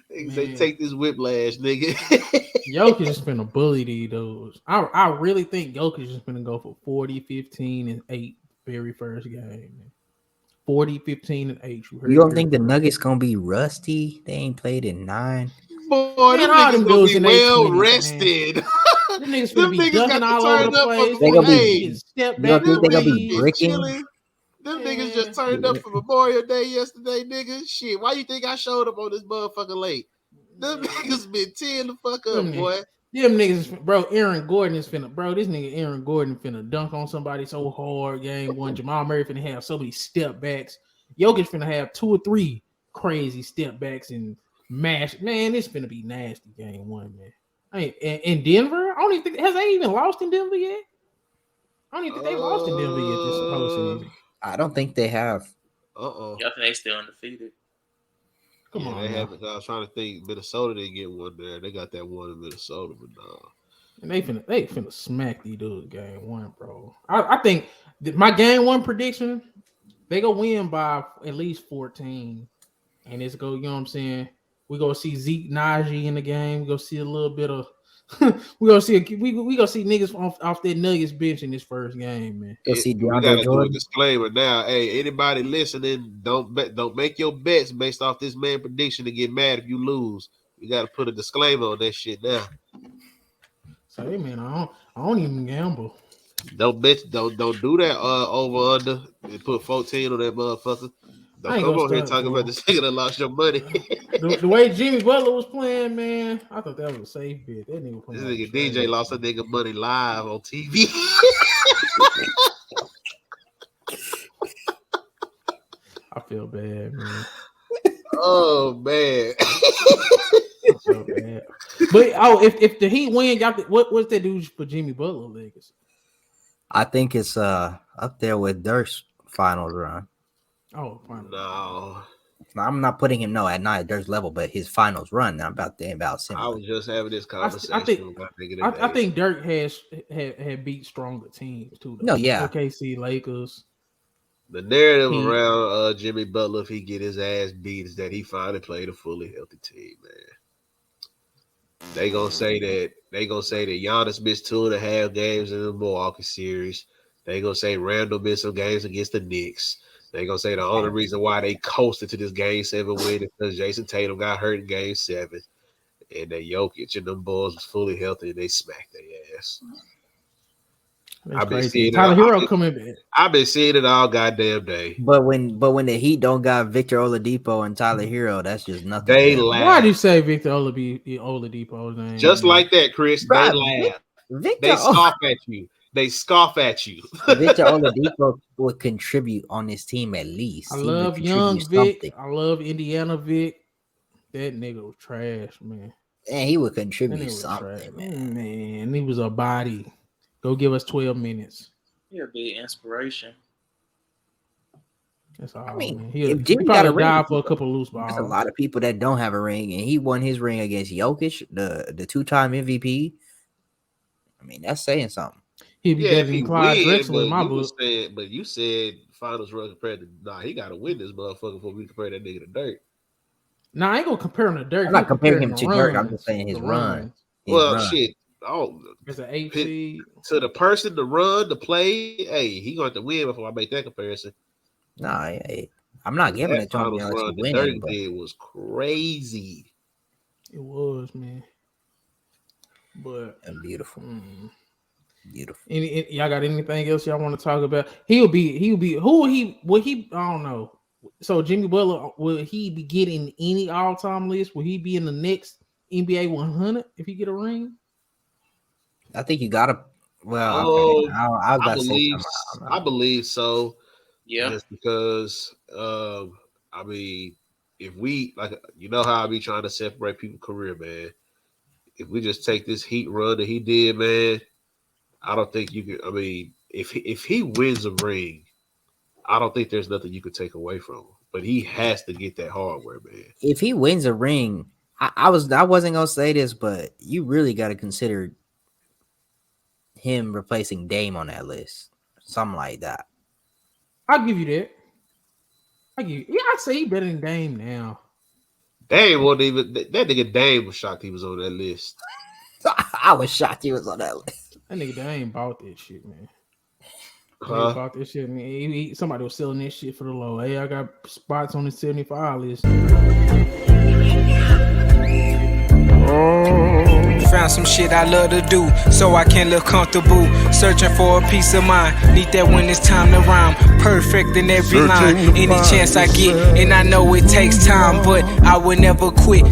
They take this whiplash, nigga. Jokic is finna bully these dudes. I really think Jokic is finna go for 40, 15, and 8 very first game. 40, 15, and 8. You don't think the Nuggets gonna be rusty? They ain't played in 9. Boy, them niggas gonna be well rested. Them niggas finna be dunking all over the place. They gonna be. You don't think they gonna be bricking? Them niggas just turned up for Memorial Day yesterday, nigga. Shit, why you think I showed up on this motherfucker late? Them niggas been tearing the fuck up, boy. Them niggas, bro. Aaron Gordon is finna, bro. This nigga Aaron Gordon finna dunk on somebody so hard. Game 1, Jamal Murray finna have so many step backs. Jokic finna have 2 or 3 crazy step backs and mash. Man, this finna be nasty. Game 1, man. I mean, in Denver, I don't even think they even lost in Denver yet. I don't even think they lost in Denver yet this postseason. I don't think they have. I think they still undefeated. Come on, they haven't. I was trying to think. Minnesota didn't get one there. They got that one in Minnesota, but no. And they finna smack these dudes game 1, bro. I think my game 1 prediction, they go win by at least 14, and it's go. You know what I'm saying? We go see Zeke Najee in the game. We go see a little bit of. we gonna see niggas off that Nuggets bench in this first game, man. We gotta do a disclaimer now. Hey, anybody listening, don't make your bets based off this man prediction to get mad if you lose. You gotta put a disclaimer on that shit now. Say, man, I don't even gamble. Don't do that over under and put 14 on that motherfucker. Don't come on here talking about this nigga that lost your money. the way Jimmy Butler was playing, man, I thought that was a safe bet. That nigga this nigga DJ lost a nigga money live on TV. I feel bad, man. Oh man. I feel bad. But if the Heat win, y'all, what's that do for Jimmy Butler legacy? I think it's up there with Dirk's finals run. Oh, finals. No. I'm not putting him at not at Dirk's level, but his finals run. I'm about similar. I was just having this conversation. I think Dirk had beat stronger teams too. No, yeah. OKC, Lakers. The narrative around Jimmy Butler, if he get his ass beat, is that he finally played a fully healthy team, man. They gonna say that Giannis missed 2.5 games in the Milwaukee series. They gonna say Randall missed some games against the Knicks. They gonna say the only reason why they coasted to this Game 7 win is because Jason Tatum got hurt in Game 7, and that Jokic and them boys was fully healthy and they smacked their ass. I've been seeing Tyler Hero coming back. I've been seeing it all goddamn day. But when the Heat don't got Victor Oladipo and Tyler Hero, that's just nothing. They laugh. Why do you say Victor Oladipo's name? Just like that, Chris. They laugh. They scoff at you. They scoff at you. Victor Oladipo would contribute on this team at least. I love young Vic. I love Indiana Vic. That nigga was trash, man. And he would contribute something, man. Man, he was a body. Go give us 12 minutes. He'll be inspiration. That's all. I mean, he probably died for a couple loose balls. There's a lot of people that don't have a ring, and he won his ring against Jokic, the 2-time MVP. I mean, that's saying something. He'd be better than Clyde Drexler in my book. But you said finals run compared to he got to win this motherfucker before we compare that nigga to Dirk. Nah, I ain't gonna compare him to Dirk. I'm not comparing him to Dirk. I'm just saying his run. Shit. Oh, it's an 8 seed. To the person to run, to play, hey, he going to win before I make that comparison. Nah, I'm not giving it to him unless he win. Dirk did was crazy. It was, man. But and beautiful. Beautiful. Y'all got anything else y'all want to talk about? He'll be will he I don't know. So Jimmy Butler, will he be getting any all-time list? Will he be in the next NBA 100 if he get a ring? I think you gotta. Well, I believe so. Yeah, just because I mean, if we how I be trying to separate people's career, man. If we just take this Heat run that he did, man, I don't think you can. I mean, if he wins a ring, I don't think there's nothing you could take away from him. But he has to get that hardware, man. If he wins a ring, I wasn't gonna say this, but you really got to consider him replacing Dame on that list, something like that. I'll give you that. I'd say he better than Dame now. Dame wasn't even that nigga. Dame was shocked he was on that list. I was shocked he was on that list. That nigga Dame bought that shit, man. He bought that shit, man. Somebody was selling that shit for the low. Hey, I got spots on the 75 list. Found some shit I love to do, so I can live comfortable. Searching for a peace of mind, need that when it's time to rhyme. Perfect in every line, any chance I get, and I know it takes time, but I would never quit.